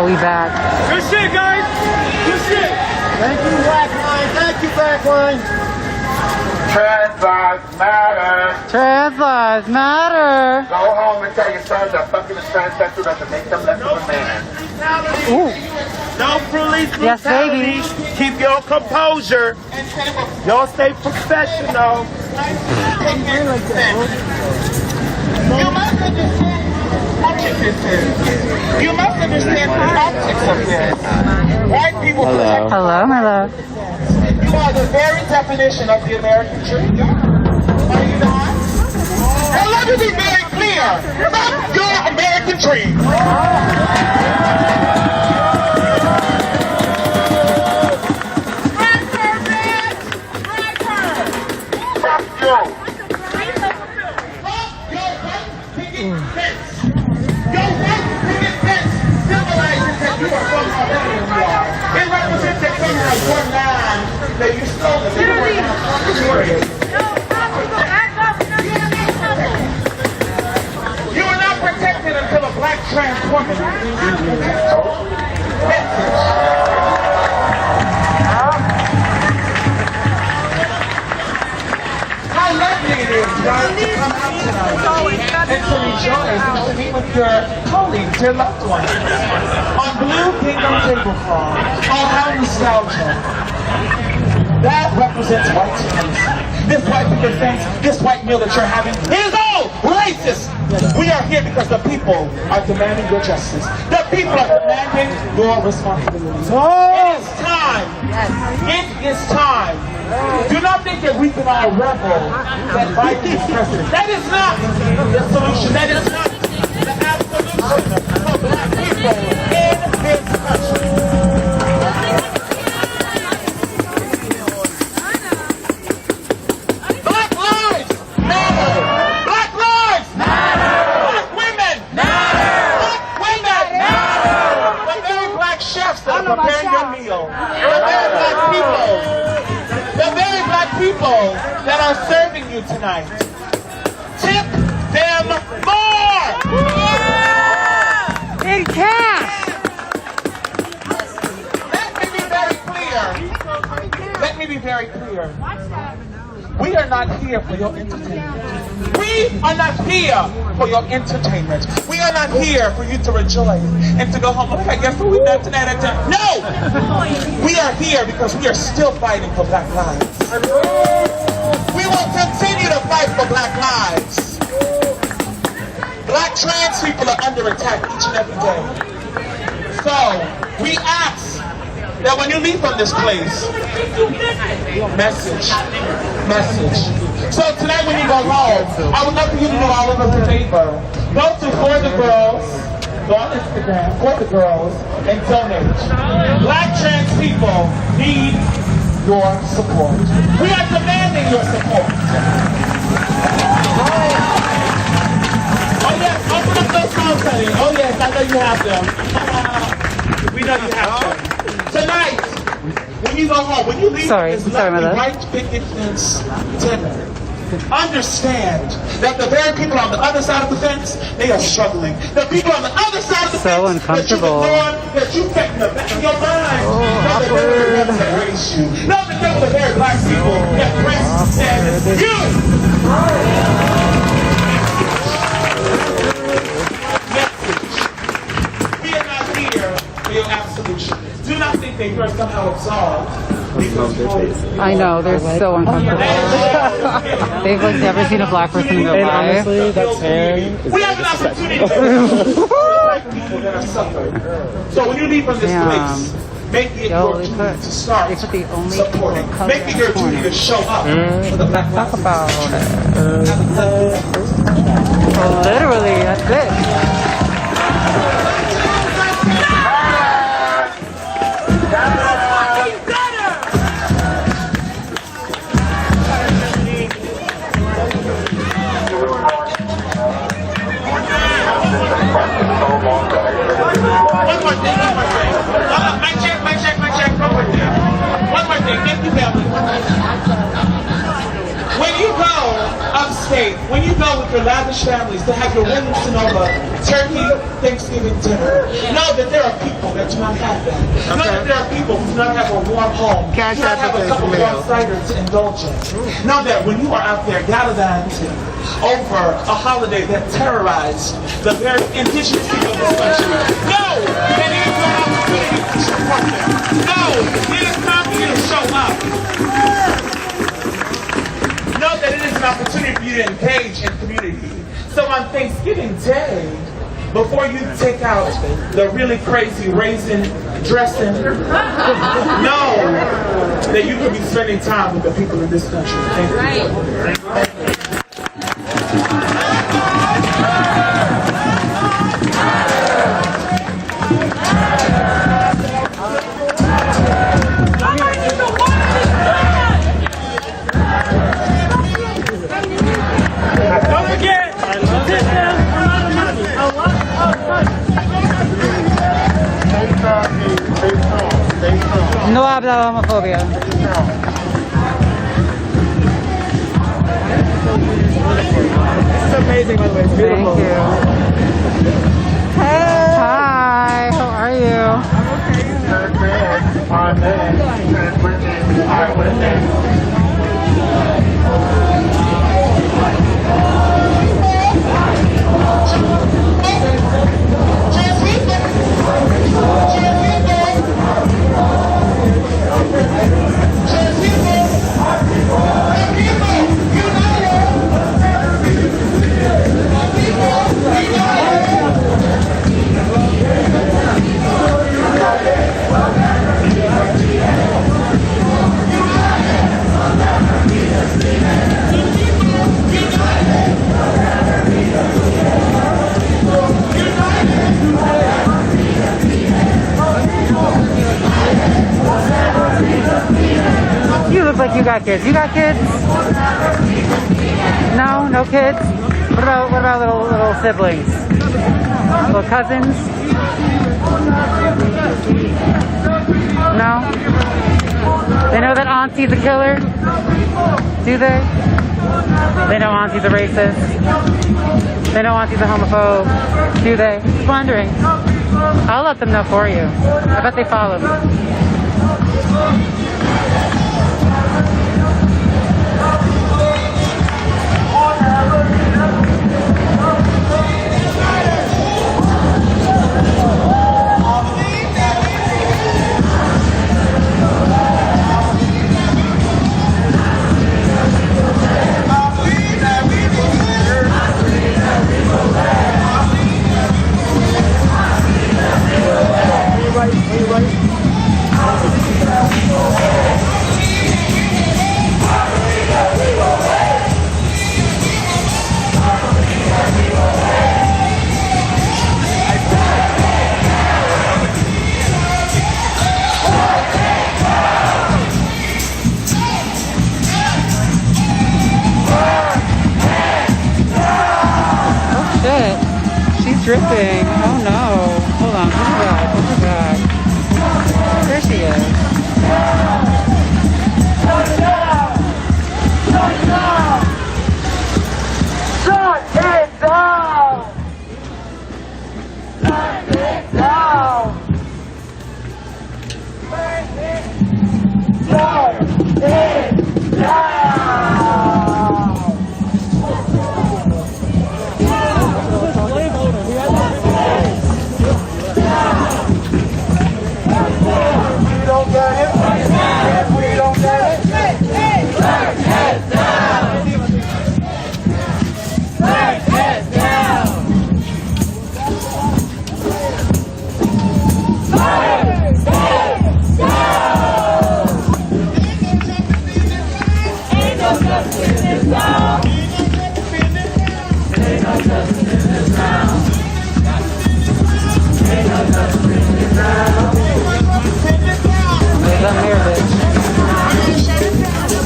we back. Good shit, guys. Good shit. Thank you, Backline. Thank you, Backline. Trans lives matter. Trans lives matter. Go home and tell your sons that fucking a transsexual doesn't make them less of a man. Ooh. No police brutality. Yes, baby. Keep your composure. Y'all stay professional. You must understand the optics of this. White people protect. Hello, my love. You are the very definition of the American dream. Are you not? And let me be very clear. Fuck your American dream. Fuck you. It represents that kind of one line that you stole the people were not You are not protected until a black trans woman How lovely it is, guys, to come out tonight and to rejoice and to meet with your colleagues, your loved ones. On Blue Kingdom tablecloth, oh how nostalgia. That represents white supremacy. This white defense, this white meal that you're having is all racist. We are here because the people are demanding your justice. The people are demanding your responsibility. It is time. It is time. Do not think that we can all revel that Biden is president. That is not the solution. That is not the absolute for black people in this country. Black lives matter. Black lives matter. Black women matter. Black women matter. The very black chefs that are preparing your meal. The very black people. The very black people that are serving you tonight. Tip them more! In cash. Let me be very clear. Let me be very clear. We are not here for your entertainment. We are not here for your entertainment. We are not here for you to rejoice and to go home. Okay, guess what we done tonight? No! We are here because we are still fighting for black lives. We will continue to fight for black lives. Black trans people are under attack each and every day. So, we ask that when you leave from this place, message. So tonight when you go home, I would love for you to do all of us a favor. Go to For the Girls, go on Instagram, For the Girls, and donate. Black trans people need your support. We are demanding your support. Oh yes, open up those phones, honey. Oh yes, I know you have them. We know you have them. Tonight, when you go home, when you leave this lovely white picket fence dinner, understand that the very people on the other side of the fence, they are struggling. The people on the other side of the fence uncomfortable. that you kept in the back of your mind, not the very ones that raised you. Not the people, the very black people that raised you. We are not here for your absolution. Do not think they were somehow absolved. I know, they're so uncomfortable. They've like never seen a black person in their life. Honestly, that's him. We have an opportunity to black people that are suffering. So when you leave from this place, make it your duty to start supporting. Make it your duty to show up for the black lives. Talk about literally, that's it. When you go upstate, when you go with your lavish Irish families to have your Williams Sonoma turkey Thanksgiving dinner. Know that there are people that do not have that. Know that there are people who do not have a warm home, do not have a cup of warm cider to indulge in. Know that when you are out there gallivanting over a holiday that terrorized the very indigenous people of this country, know that it is your opportunity to support them. Know it is time for you to show up. Know that it is an opportunity for you to engage in community. So on Thanksgiving Day, before you take out the really crazy raisin dressing, know that you could be spending time with the people in this country. Thank you. No habla homofobia. It's amazing, by the way. It's beautiful. Thank you. Hey. Hi, how are you? You look like you got kids. You got kids? No? No kids? What about little siblings? Little cousins? No? They know that Auntie's a killer? Do they? They know Auntie's a racist? They know Auntie's a homophobe? Do they? Just wondering. I'll let them know for you. I bet they follow me. Dripping. Oh no. Hold on. Put her back. Put her back. There she is. Shut it down! Shut it down! Shut it down! Shut it down! Shut it down!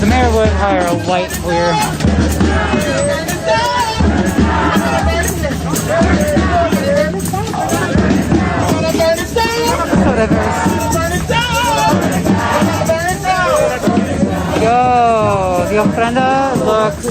The mayor would hire a white queer. Whatever. Yo, the ofrenda looks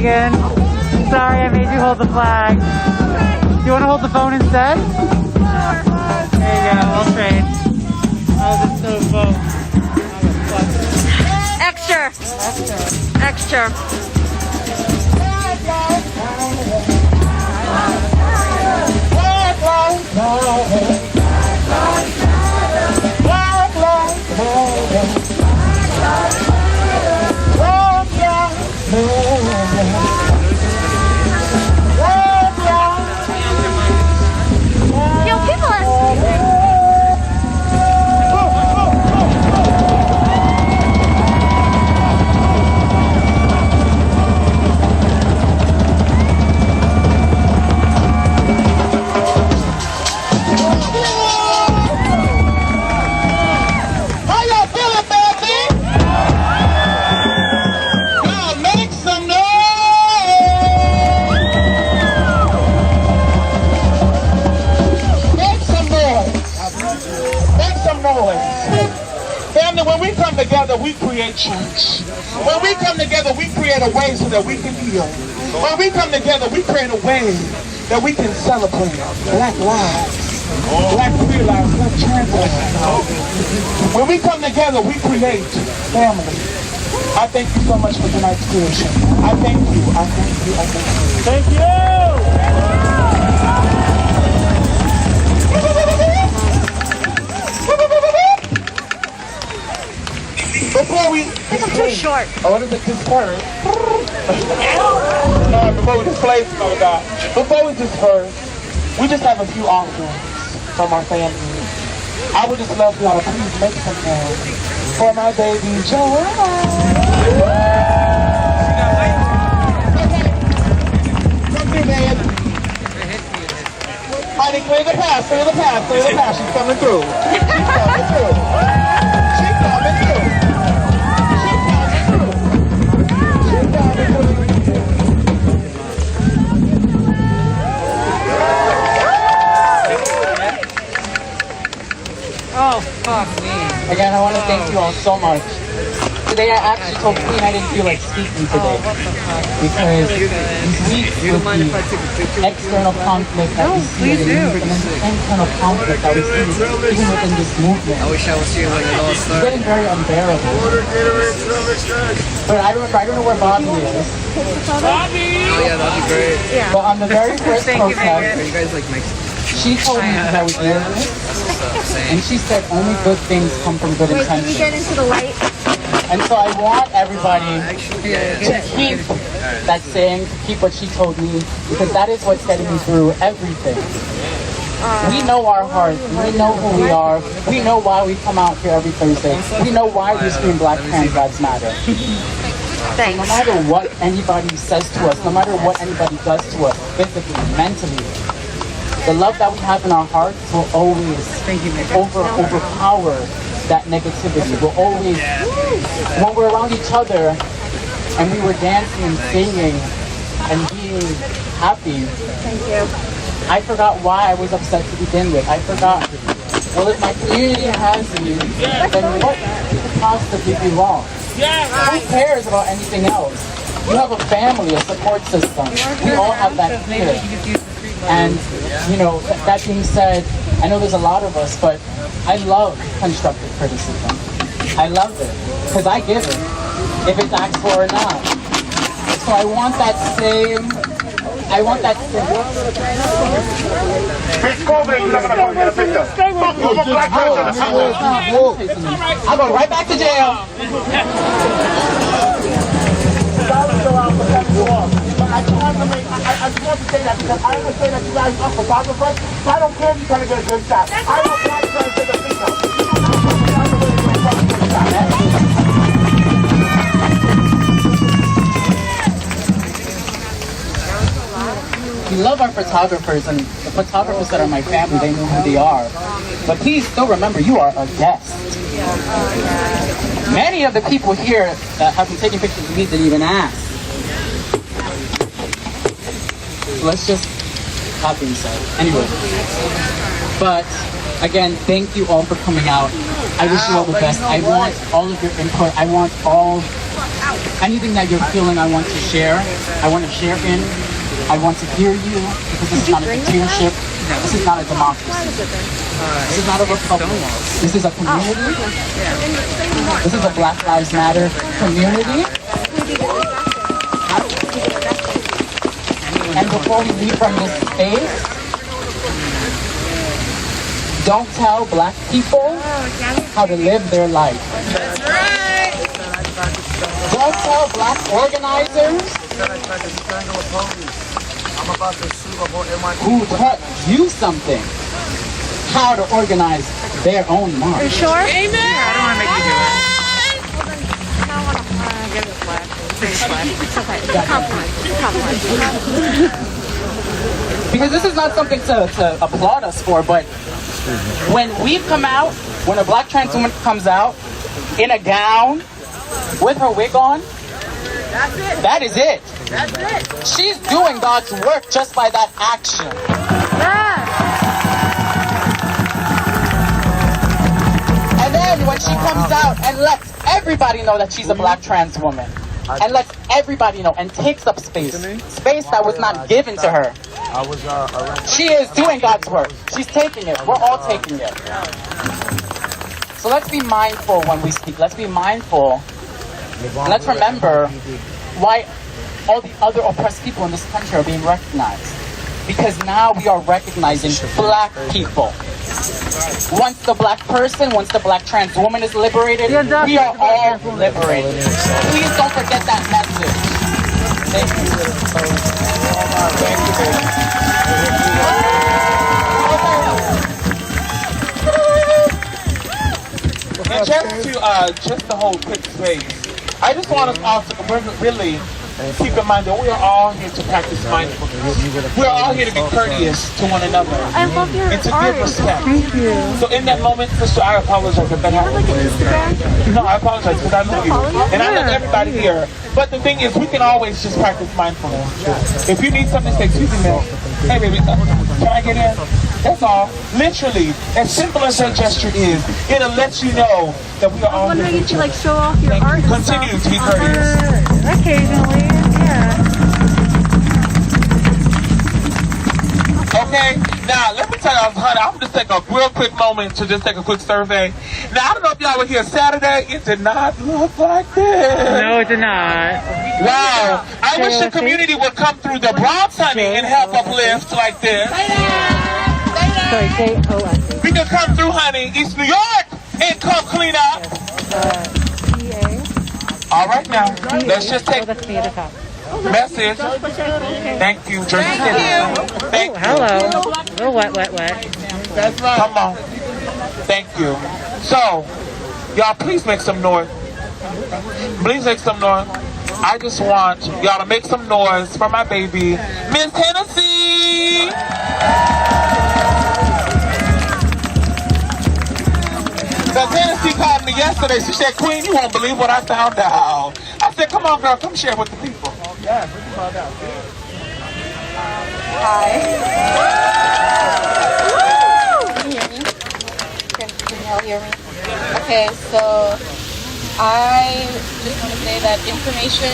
again. Sorry, I made you hold the flag. Do you want to hold the phone instead? There you go, we'll trade. Oh, this is so fun. Extra. Extra. Yo, people How y'all feeling, baby? Y'all make some noise. Make some noise. Make some noise. Family, when we come together, we create change. When we come together, we create a way so that we can heal. When we come together, we create a way that we can celebrate Black lives. Black queer lives, Black trans lives. When we come together, we create family. I thank you so much for tonight's creation. I thank you. I thank you. I thank you. Thank you. Before we too short. Oh, what is it? Disperse. Before we displace, oh God. Before we disperse, we just have a few offerings from our family. I would just love y'all to please make some noise for my baby Joanne. Come here, man. Honey, clear the path, clear the path, clear the path. She's coming through. She's coming through. She's coming through. She's coming through. Oh, fuck me. Again, I want to thank you all so much. Today I actually told Queen I didn't feel like speaking today because these weeks with the external conflict that we see and the internal conflict that we see even within this movement, it's getting very unbearable. But I don't know where Bobby is. Bobby! Oh yeah, that'd be great. But on the very first protest, Are you guys like Mexican? she told me that I was nervous, and she said only good things come from good Wait, can you intentions. get into the light? And so I want everybody to keep that saying, to keep what she told me, because that is what's getting me through everything. We know our hearts, we know who we are, we know why we come out here every Thursday, we know why we scream Black Trans Lives Matter. No matter what anybody says to us, no matter what anybody does to us, physically, mentally, the love that we have in our hearts will always overpower that negativity. Will always, when we're around each other and we were dancing and singing and being happy, Thank you. I forgot why I was upset to begin with. I forgot, well, if my community has me, then what could possibly be wrong? Who cares about anything else? You have a family, a support system. We all have that here. And, you know, that being said, I know there's a lot of us, but I love constructive criticism. I love it, because I give it, if it's asked for or not. So I want that same, Miss Coleman, you're not gonna come get a picture. I'm a black person. I'll go right back to jail. I just want to say that because I understand that you guys are photographers, so I don't care if you're trying to get a good shot. I don't want to try to take a picture. We love our photographers, and the photographers that are my family, they know who they are. But please still remember, you are a guest. Many of the people here that have been taking pictures of me didn't even ask. So let's just that being said. Anyway. But again, thank you all for coming out. I wish you all the best. I want all of your input. I want all anything that you're feeling I want to share, I want to share in. I want to hear you, because this is not a dictatorship. This is not a democracy. This is not a republic. This is a community. This is a Black Lives Matter community. And before we leave from this space, don't tell Black people how to live their life. That's right. Don't tell Black organizers who taught you something how to organize their own Are you march. sure? I Amen. don't want to make you do it. I don't want to give it a flag. It's okay. Compromise. Because this is not something to applaud us for, but when we come out, when a Black trans woman comes out in a gown with her wig on, that is it. She's doing God's work just by that action. And then when she comes out and lets everybody know that she's a Black trans woman, and lets everybody know and takes up space that was not given to her, she is doing God's work. She's taking it. We're all taking it. So let's be mindful when we speak. Let's be mindful. And let's remember why all the other oppressed people in this country are being recognized. Because now we are recognizing Black people. Once the Black person, once the Black trans woman is liberated, we are all liberated. Please don't forget that message. Thank you. And just to hold quick space, I just want us all to really keep in mind that we are all here to practice mindfulness. We are all here to be courteous to one another. I love your and to art. give respect. Thank you. So in that moment, sister, I apologize if that happened. Like an Instagram? No, I apologize because I love you. And I love everybody here. But the thing is, we can always just practice mindfulness. If you need something, say, excuse me, man. Hey, baby, can I get in? That's all. Literally, as simple as that gesture is, it'll let you know that we are all I'm here. wondering if you like show off your art and Continue stuff. to be courteous. Occasionally, yeah. Okay, now let me tell y'all, honey, I'm just take a real quick moment to just take a quick survey. Now, I don't know if y'all were here Saturday. It did not look like this. No, it did not. Wow. I wish the community would come through the Bronx, honey, and help uplift like this. Sorry, K-O-S. We can come through, honey, East New York, and come clean up. All right, now, let's just take That's me at the top. message. Thank you, Jersey City. Thank you. Hello. A little wet, wet, wet. That's right. Come on. Thank you. So, y'all, please make some noise. Please make some noise. I just want y'all to make some noise for my baby, Miss Hennessy. Because Hennessy called me yesterday. She said, Queen, you won't believe what I found out. I said, come on, girl, come share with the people. Yeah, what you found out. Can you hear me? Can y'all hear me? Okay, so I just want to say that information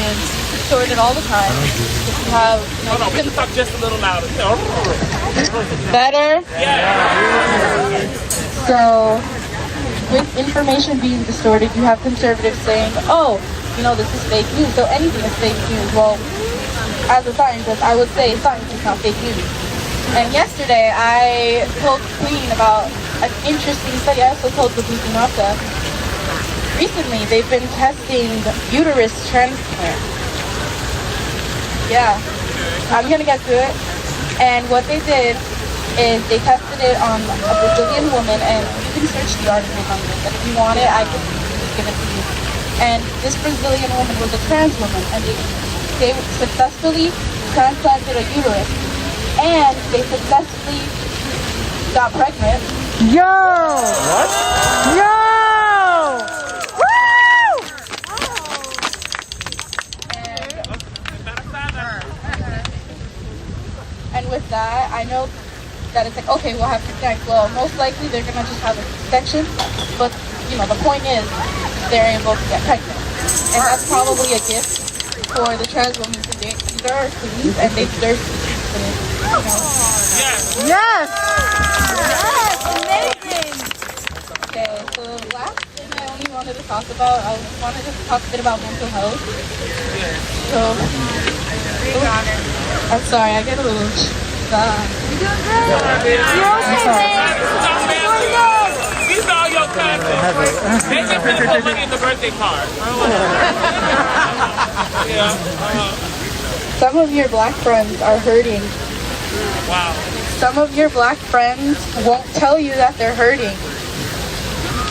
is distorted all the time. If you have, Hold on, we can talk just a little louder. better. So, with information being distorted, you have conservatives saying, oh, you know, this is fake news, so anything is fake news. Well, as a scientist, I would say science is not fake news. And yesterday, I told Queen about an interesting study. I also told the Bukinata. Recently, they've been testing uterus transplant. Yeah, I'm gonna get to it. And what they did is they tested it on a Brazilian woman, and you can search the article on this. And if you want it, I can just give it to you. And this Brazilian woman was a trans woman, and they successfully transplanted a uterus, and they successfully got pregnant. Yo! What? Yo! And with that, I know that it's like, okay, we'll have to connect. Well, most likely they're gonna just have a section, but you know, the point is they're able to get pregnant. And that's probably a gift for the trans women today. These are our queens, and they deserve to be treated, you know. Yes! Amazing! Okay, so the last thing I only wanted to talk about, I wanted to talk a bit about mental health. So, I'm sorry, I get a little These are all your cousins. They just put some money in the birthday card. Some of your black friends are hurting. Wow. Some of your black friends won't tell you that they're hurting.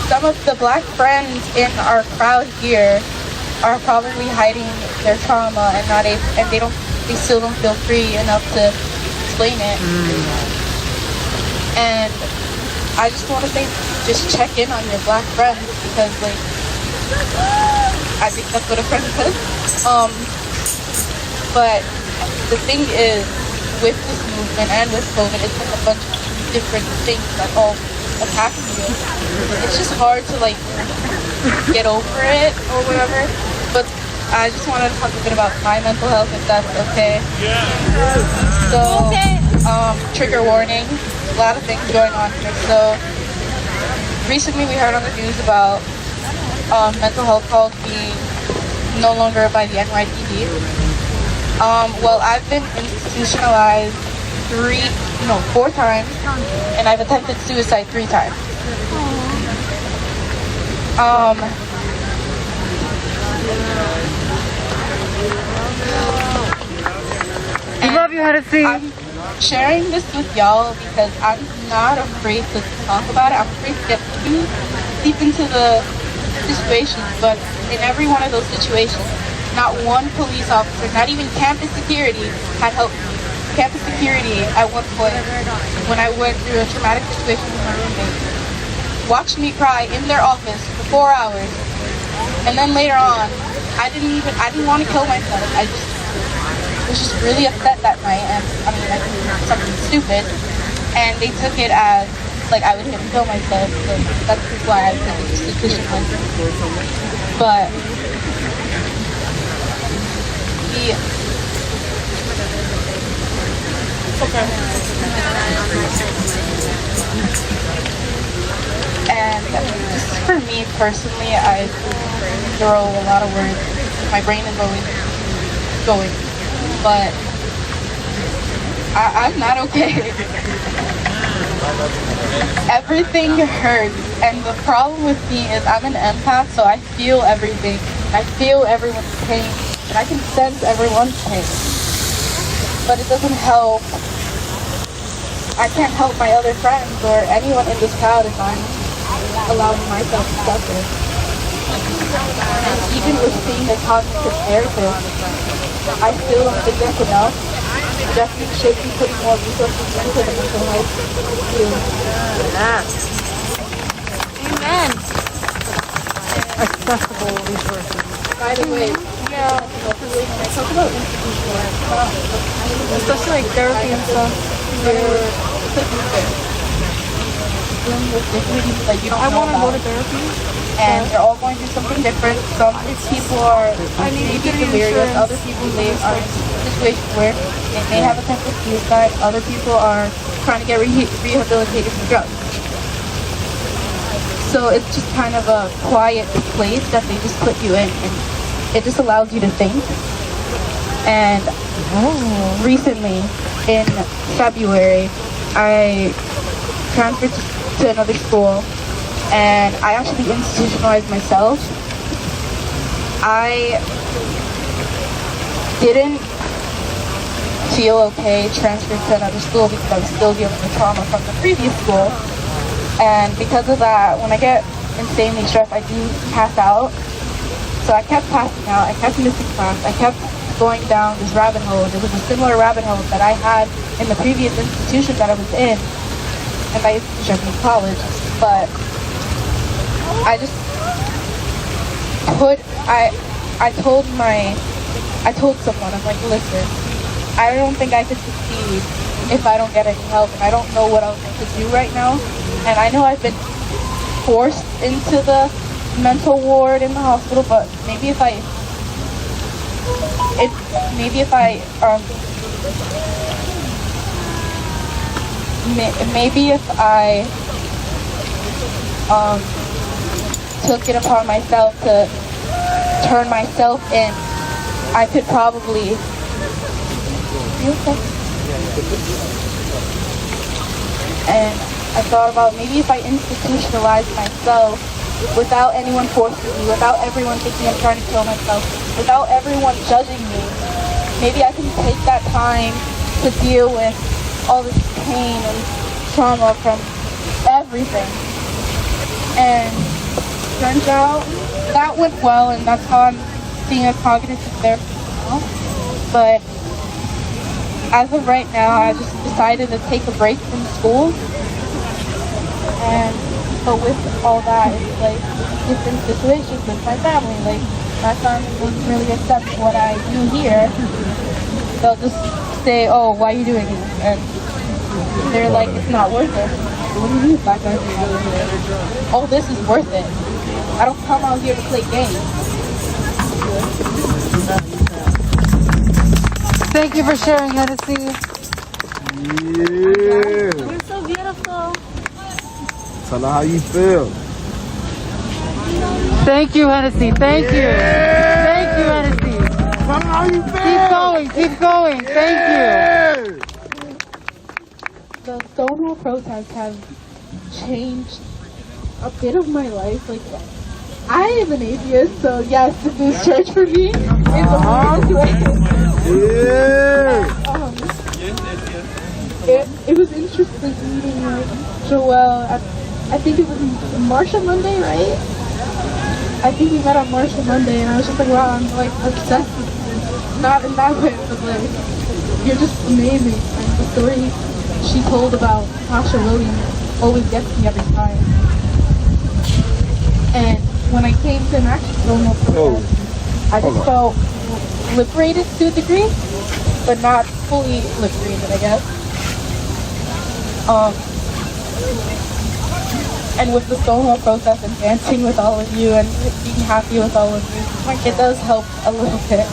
Some of the black friends in our crowd here are probably hiding their trauma and they still don't feel free enough to explain it. And I just want to say, just check in on your black friends, because like, I think that's what a friend does. But the thing is, with this movement and with COVID, it's like a bunch of different things that all attacking you. It's just hard to like get over it or whatever. But I just want to talk a bit about my mental health, if that's okay. So, trigger warning. A lot of things going on here. So, recently we heard on the news about mental health calls being no longer by the NYPD. Well, I've been institutionalized 4 times, and I've attempted suicide 3 times. We love you, Hennessy. I'm sharing this with y'all because I'm not afraid to talk about it. I'm afraid to get too deep into the situation, but in every one of those situations, not one police officer, not even campus security, had helped me. Campus security, at one point, when I went through a traumatic situation with my roommate, watched me cry in their office for 4 hours, and then later on, I didn't want to kill myself. I was just really upset that night, and I mean, I did something stupid, and they took it as like I was going to kill myself, so that's why I took the institution license. But and just for me personally, I throw a lot of words. My brain is always going, but I'm not okay. Everything hurts, and the problem with me is I'm an empath, so I feel everything. I feel everyone's pain, and I can sense everyone's pain. But it doesn't help. I can't help my other friends or anyone in this crowd if I'm allowing myself to suffer. And even with being a cognitive therapist, I still don't think that's enough. We definitely should be putting more resources into the mental health field. Amen. Accessible resources. By the way, I talk about institutionalized, Especially like therapy and stuff. like you don't I know want to go about to therapy. and they're all going through something different. Some people are maybe delirious, other people they are in a situation where they may have attempted suicide, other people are trying to get rehabilitated from drugs. So it's just kind of a quiet place that they just put you in, and it just allows you to think. And recently, in February, I transferred to another school, and I actually institutionalized myself. I didn't feel okay transferring to another school because I was still dealing with trauma from the previous school. And because of that, when I get insanely stressed, I do pass out. So I kept passing out, I kept missing class, I kept going down this rabbit hole. There was a similar rabbit hole that I had in the previous institution that I was in, and by institution I mean college. But I just I told someone, I'm like, listen, I don't think I could succeed if I don't get any help, and I don't know what else I could do right now. And I know I've been forced into the mental ward in the hospital, but maybe if I maybe if I took it upon myself to turn myself in, I could probably. And I thought about maybe if I institutionalize myself without anyone forcing me, without everyone thinking I'm trying to kill myself, without everyone judging me, maybe I can take that time to deal with all this pain and trauma from everything. And turns out that went well, and that's how I'm seeing a cognitive therapist now. But as of right now, I just decided to take a break from school. And but with all that, it's like different situations with my family. Like my family doesn't really accept what I do here. They'll just say, "Oh, why are you doing this?" And they're like, "It's not worth it." What do you mean black guys are doing this? Oh, this is worth it. I don't come out here to play games. Thank you for sharing, Hennessy. Yeah. You're so beautiful. Tell her how you feel. Thank you, Hennessy. Thank you. Thank you, Hennessy. Tell her how you feel. Keep going. Keep going. Thank you. The Stonewall protests have changed a bit of my life. Like, I am an atheist, so yes, this church for me is a situation. It was interesting meeting like Joelle at, I think it was Marsha Monday, right? I think we met on Marsha Monday, and I was just like, wow, I'm like obsessed with you. Not in that way, but like, you're just amazing. And the story she told about Tasha Williams always gets me every time. And when I came to an actual Stonewall protest, I just felt liberated to a degree, but not fully liberated, I guess. And with the Stonewall protest and dancing with all of you and being happy with all of you, it does help a little bit.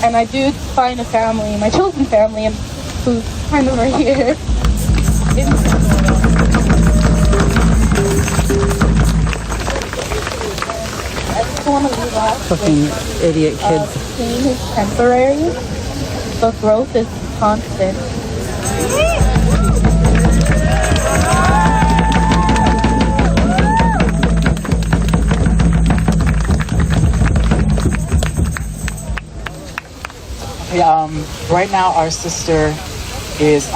And I do find a family, my chosen family, and who's kind of right here. I just want to leave off Fucking idiot kids. Pain is temporary, but growth is constant. Right now our sister is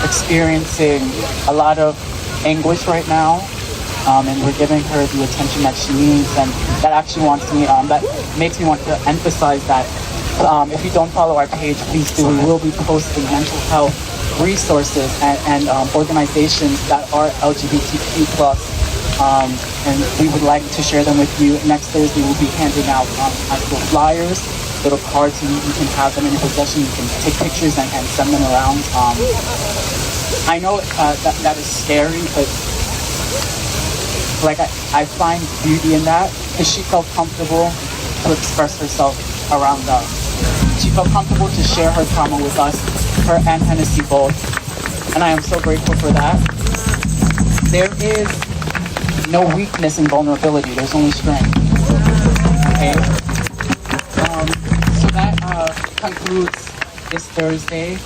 experiencing a lot of anguish right now, and we're giving her the attention that she needs, and that actually that makes me want to emphasize that if you don't follow our page, please do. We will be posting mental health resources and organizations that are LGBTQ+, and we would like to share them with you. Next Thursday we'll be handing out actual flyers, little cards, and you can have them in your possession. You can take pictures and send them around. I know that is scary, but like I find beauty in that, because she felt comfortable to express herself around us. She felt comfortable to share her trauma with us, her and Hennessy both, and I am so grateful for that. There is no weakness in vulnerability, there's only strength. Okay? So that concludes this Thursday.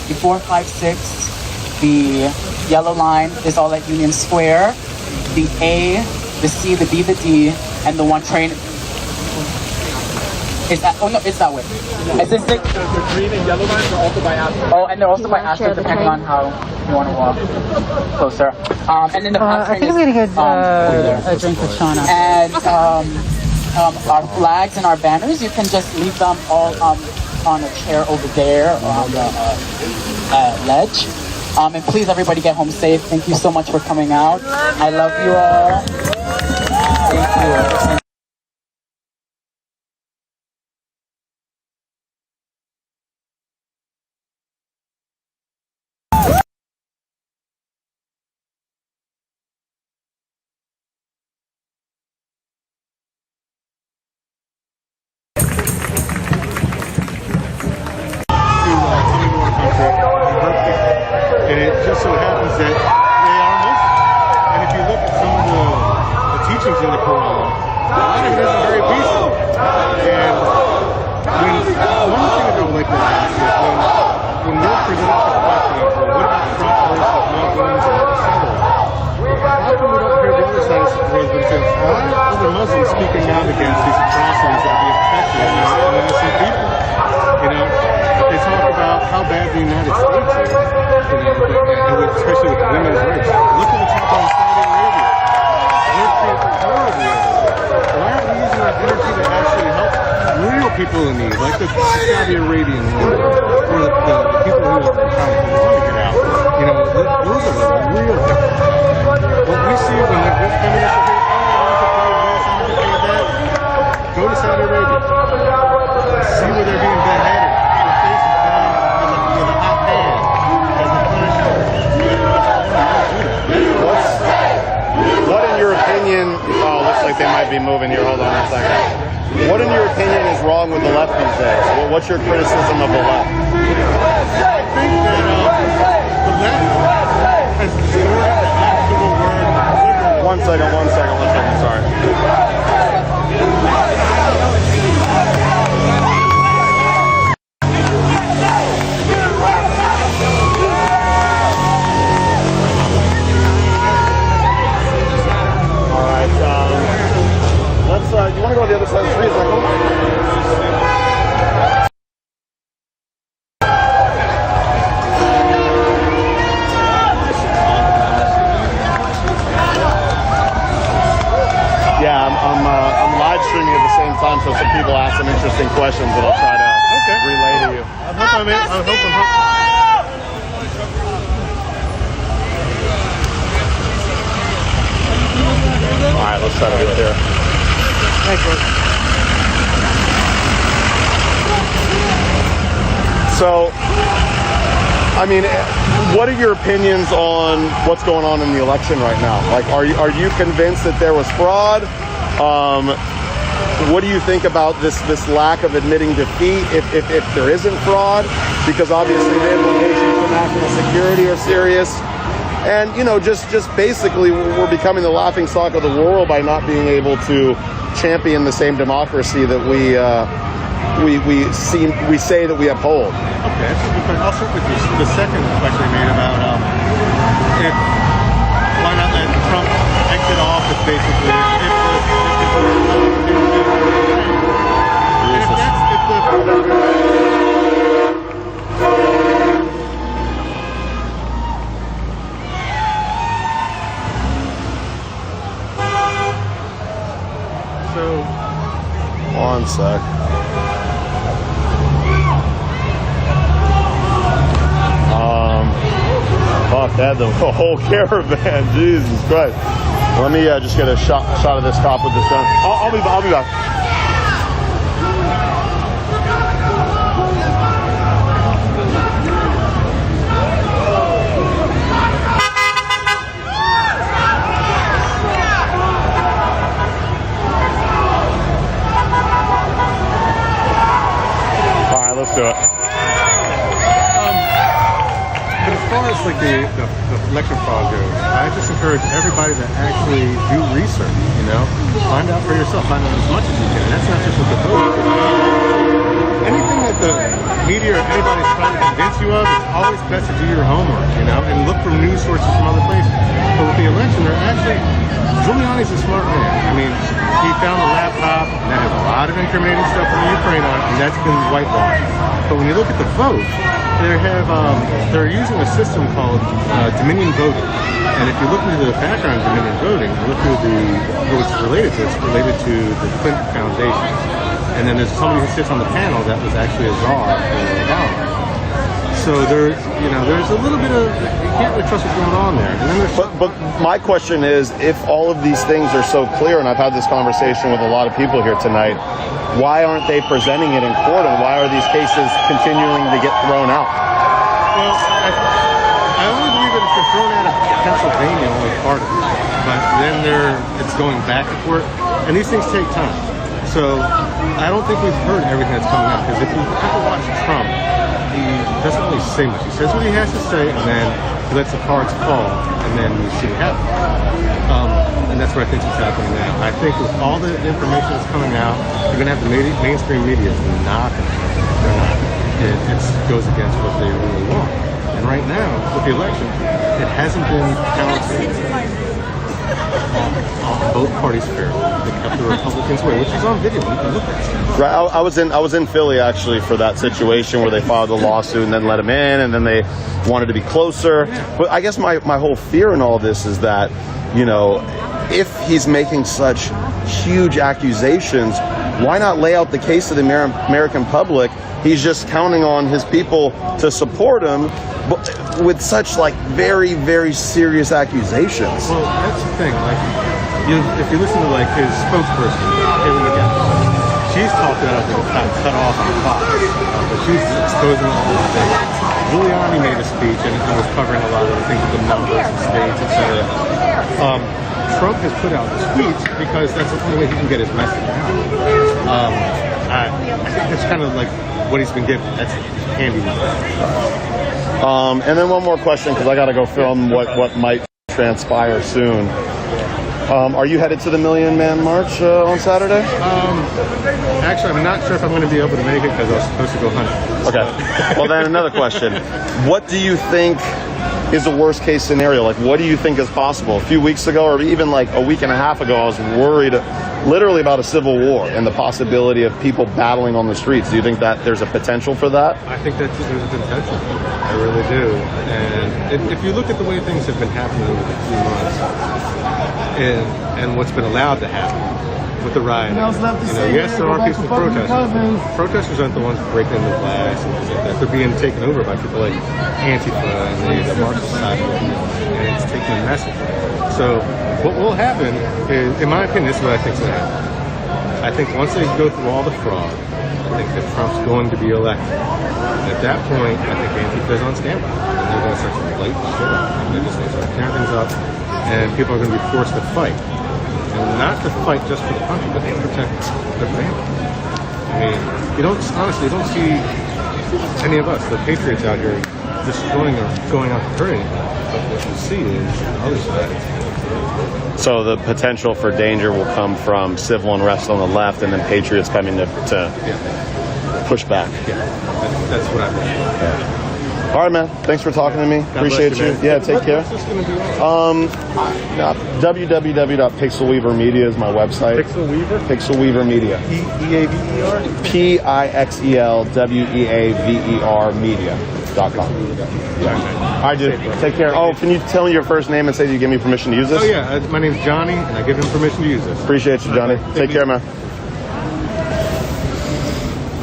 Before 5-6, the yellow line is all at Union Square. The A, the C, the B, the D, and the 1 train is that. Oh no, it's that way. Is this the green and yellow lines are also by Aspen. Oh, and they're also by Aspen, depending on how you want to walk closer. And then the I think I'm gonna get a drink with Shauna. And our flags and our banners, you can just leave them all on a chair over there on the ledge. And please, everybody, get home safe. Thank you so much for coming out. I love you all. Thank you. people ask is when we're presented with the question of, well, what about Trump versus Muslims and etc., how come we don't hear the other side of the world that says, why are other Muslims speaking out against these atrocities that are being perpetrated on innocent people? You know, they talk about how bad the United States is, you know, and especially with women's rights. Look at what's happening in Saudi Arabia. We're treated horribly. Why aren't we using that energy to actually help real people in need, like the Saudi Arabian women, or the people who are in China who want to get out? You know, those are the real people. What we see when they're just coming up here, go to Saudi Arabia. See where they're being beheaded. Their faces down with a hot pan as a punishment. What in your opinion, looks like they might be moving here, hold on a second. What in your opinion is wrong with the left these days? What's your criticism of the left? I think that the left has destroyed the actual word. One second, sorry. You want to go to the other side of the street? Yeah, I'm live streaming at the same time, so some people ask some interesting questions that I'll try to relay to you. I hope I'm All right, let's try to do it here. So, I mean, what are your opinions on what's going on in the election right now? Like, are you convinced that there was fraud? What do you think about this lack of admitting defeat if there isn't fraud? Because obviously the implications for national security are serious. And, you know, just basically we're becoming the laughingstock of the world by not being able to champion the same democracy that we say that we uphold. Okay, that's a good question. I'll start with the second question you made about why not let Trump exit office, basically. One sec. Fuck that, the whole caravan, Jesus Christ. Let me just get a shot of this cop with this gun. I'll be back. Let's do it. But as far as like the election fraud goes, I just encourage everybody to actually do research, you know? Find out for yourself, find out as much as you can. And that's not just with the vote. Anything that the media or anybody's trying to convince you of, it's always best to do your homework, you know, and look for news sources from other places. But with the election, they're actually, Giuliani's a smart man. I mean, he found a laptop that has a lot of incriminating stuff from the Ukraine on it, and that's been whitewashed. But when you look at the vote, they're using a system called Dominion voting. And if you look into the background of Dominion voting, you look through who it's related to. It's related to the Clinton Foundation. And then there's somebody who sits on the panel that was actually a czar for Obama. So there's a little bit of, you can't really trust what's going on there. And then but my question is, if all of these things are so clear, and I've had this conversation with a lot of people here tonight, why aren't they presenting it in court, and why are these cases continuing to get thrown out? Well, I only believe that it's been thrown out of Pennsylvania, only part of it. But then it's going back to court, and these things take time. So I don't think we've heard everything that's coming out, because if you ever watch Trump, he doesn't really say much. He says what he has to say, and then he lets the cards fall, and then you see what happens. And that's what I think is happening now. I think with all the information that's coming out, you're going to have the mainstream media is not going to. They're not. it goes against what they really want. And right now, with the election, it hasn't been counted on both parties fairly. They kept the Republicans away, which is on video. You can look at it. Right, I was in Philly actually for that situation where they filed a lawsuit and then let him in, and then they wanted to be closer. But I guess my whole fear in all this is that, you know, if he's making such huge accusations, why not lay out the case to the American public? He's just counting on his people to support him, but with such like very, very serious accusations. Well, that's the thing. Like, if you listen to like his spokesperson, Haley McGinn, she's talked about it got cut off on Fox, but she's exposing all these things. Giuliani made a speech and was covering a lot of the things with the numbers and states, etc. Trump has put out tweets because that's the only way he can get his message out. I think that's kind of like what he's been given. That's handy. And then one more question, because I got to go film what might transpire soon. Are you headed to the Million Man March on Saturday? Actually, I'm not sure if I'm going to be able to make it because I was supposed to go hunting. Okay. Well, then another question. What do you think is the worst case scenario? Like, what do you think is possible? A few weeks ago, or even like a week and a half ago, I was worried literally about a civil war and the possibility of people battling on the streets. Do you think that there's a potential for that? I think that there's a potential. I really do. And if you look at the way things have been happening over the few months and what's been allowed to happen with the rioting, yes, there are peaceful protesters. Protesters aren't the ones breaking into glass and things like that. They're being taken over by people like Antifa and the Marxist side, and it's taking a message. So what will happen is, in my opinion, this is what I think is going to happen. I think once they go through all the fraud, I think that Trump's going to be elected. And at that point, I think Antifa's on standby. And they're going to start to light shit up. They're just going to start tearing things up, and people are going to be forced to fight. And not to fight just for the country, but to protect their family. I mean, you don't see any of us, the patriots out here, destroying or going out to hurt anyone. But what you see is the other side. So the potential for danger will come from civil unrest on the left, and then patriots coming to push back. Yeah, that's what I mean. All right, man. Thanks for talking to me. Appreciate you. Yeah, take care. www.pixelweavermedia is my website. Pixel Weaver? Pixel Weaver Media. E-A-V-E-R? Pixelweaver media.com. All right, dude. Take care. Oh, can you tell me your first name and say you give me permission to use this? Oh, yeah. My name's Johnny, and I give him permission to use this. Appreciate you, Johnny. Take care, man.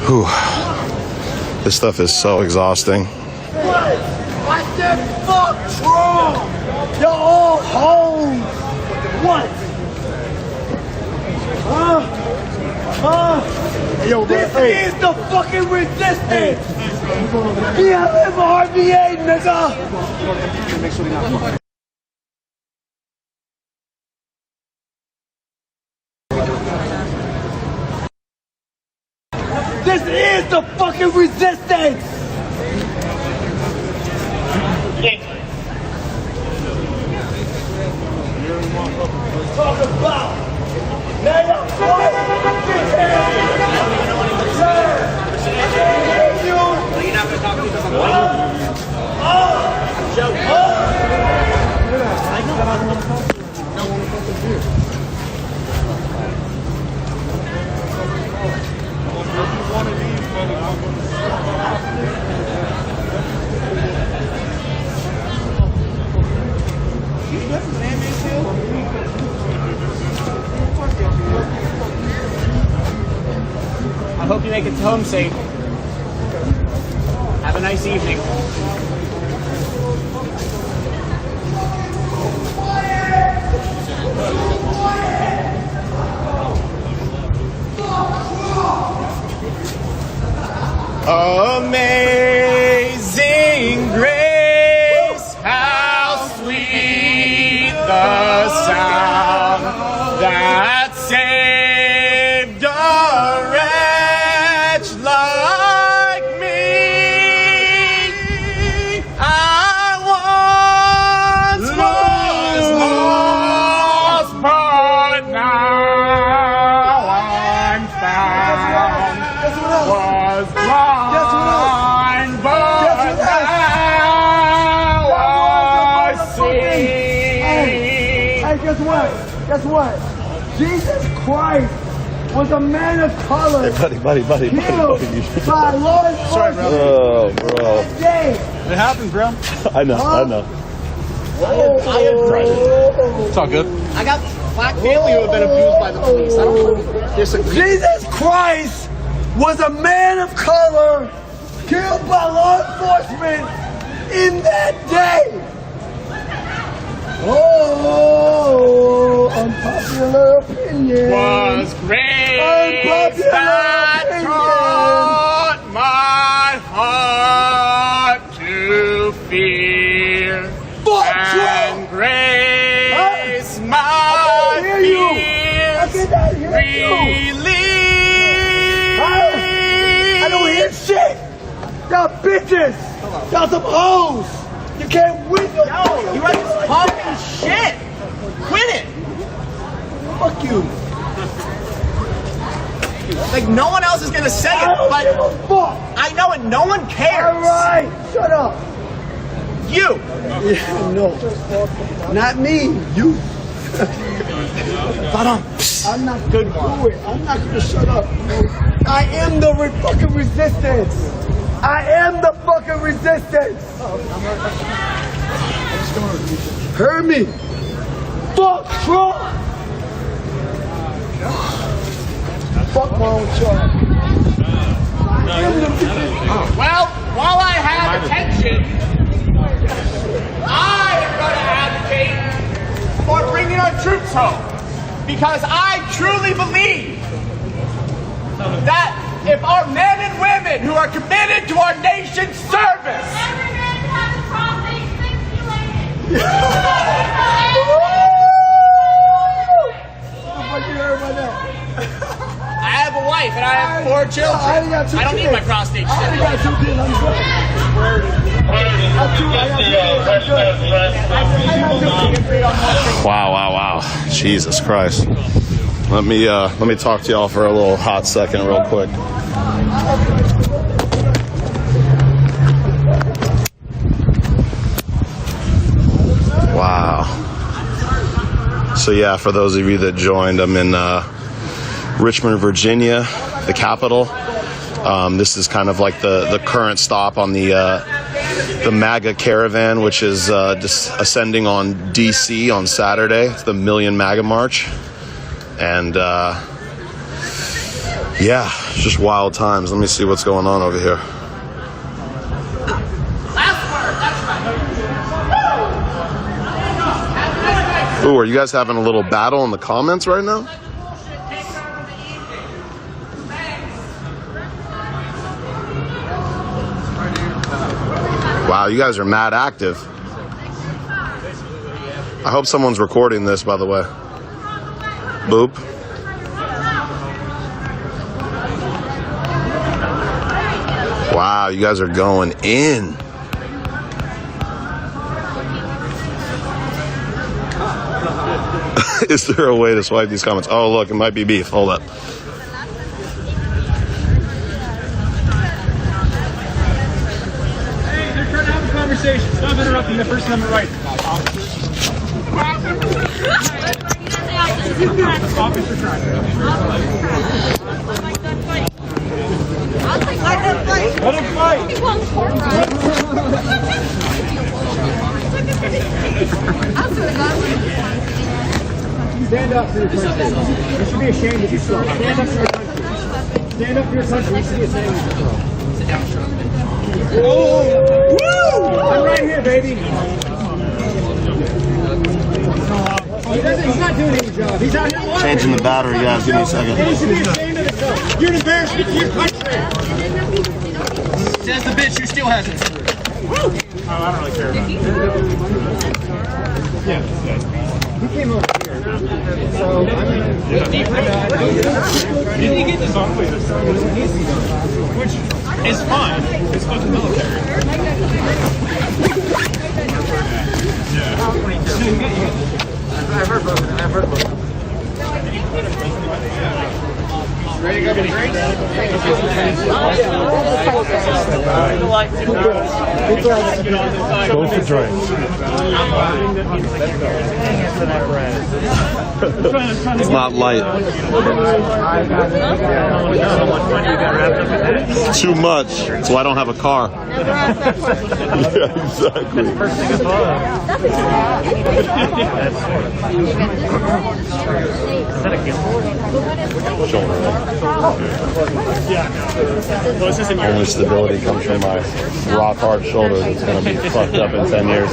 Whew. This stuff is so exhausting. What the fuck's wrong? You're all home. What? Yo, this is the fucking resistance. BLM RBA, nigga. This is the fucking resistance. Talk about now you're not gonna talk to us. I hope you make it home safe. Have a nice evening. Amazing grace, how sweet the sound that saved a wretch like me. I once was lost, but now I'm found. Was lost. Guess what? Jesus Christ was a man of color. Hey, buddy. Killed by law enforcement. Oh, bro. That day. It happened, bro. I know. I am present. It's all good. I got black family who have been abused by the police. I don't disagree. Jesus Christ was a man of color killed by law enforcement in that day. Oh, unpopular opinion. Was grace that taught my heart to fear. And grace my fears relieve. I don't hear shit. Y'all bitches. Y'all some hoes. You can't win your You like talking shit. Quit it. Fuck you. Like no one else is gonna say it, I don't but give a fuck. I know it. No one cares. All right. Shut up. You. Yeah, no. Not me. You. I'm not good do it. I'm not gonna shut up. I am the fucking resistance. I am the fucking resistance. Heard me. Fuck Trump. Fuck wrong with y'all. Well, while I have attention, I am going to advocate for bringing our troops home. Because I truly believe that if our men and women who are committed to our nation's service I have a wife and I have 4 children. I don't need my prostate shit. Wow. Jesus Christ. Let me talk to y'all for a little hot second real quick. Wow. So yeah, for those of you that joined, I'm in Richmond, Virginia, the capital. This is kind of like the current stop on the MAGA caravan, which is just ascending on DC on Saturday. It's the Million MAGA March. And yeah, it's just wild times. Let me see what's going on over here. Ooh, are you guys having a little battle in the comments right now? Wow, you guys are mad active. I hope someone's recording this, by the way. Boop. Wow, you guys are going in. Is there a way to swipe these comments? Oh, look, it might be beef. Hold up. Hey, they're trying to have a conversation. Stop interrupting the person on the right. Officer trying. Let him fight. Stand up for your country. You should be ashamed of yourself. Stand up for your country. Stand up for your country. You should be ashamed of yourself. Oh! Woo! I'm right here, baby. He's not doing any job. He's out here. Changing the battery, guys. Give me a second. You should be ashamed of yourself. You're an embarrassment to your country. Says the bitch who still hasn't. Woo! Oh, I don't really care about it. Yeah. He came over here. So, did he get this on? Which is fine. It's fucking military. Yeah. I've heard both. Go for drinks. It's not light. Too much. That's why I don't have a car. Yeah, exactly. Only stability comes from my rock hard shoulder that's going to be fucked up in 10 years.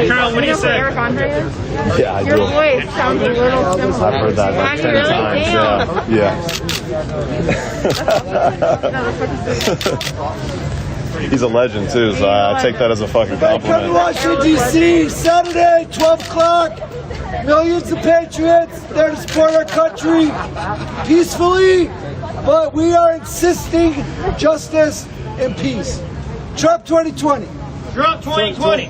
Carol, what do you say? Eric Andre is? Yeah, I do. Your voice sounds a little similar. I've heard that like 10 times. Yeah. He's a legend too, so I take that as a fucking Come to compliment. Washington, D.C. Saturday, 12 o'clock. Millions of patriots there to support our country peacefully, but we are insisting justice and peace. Trump 2020. Trump 2020.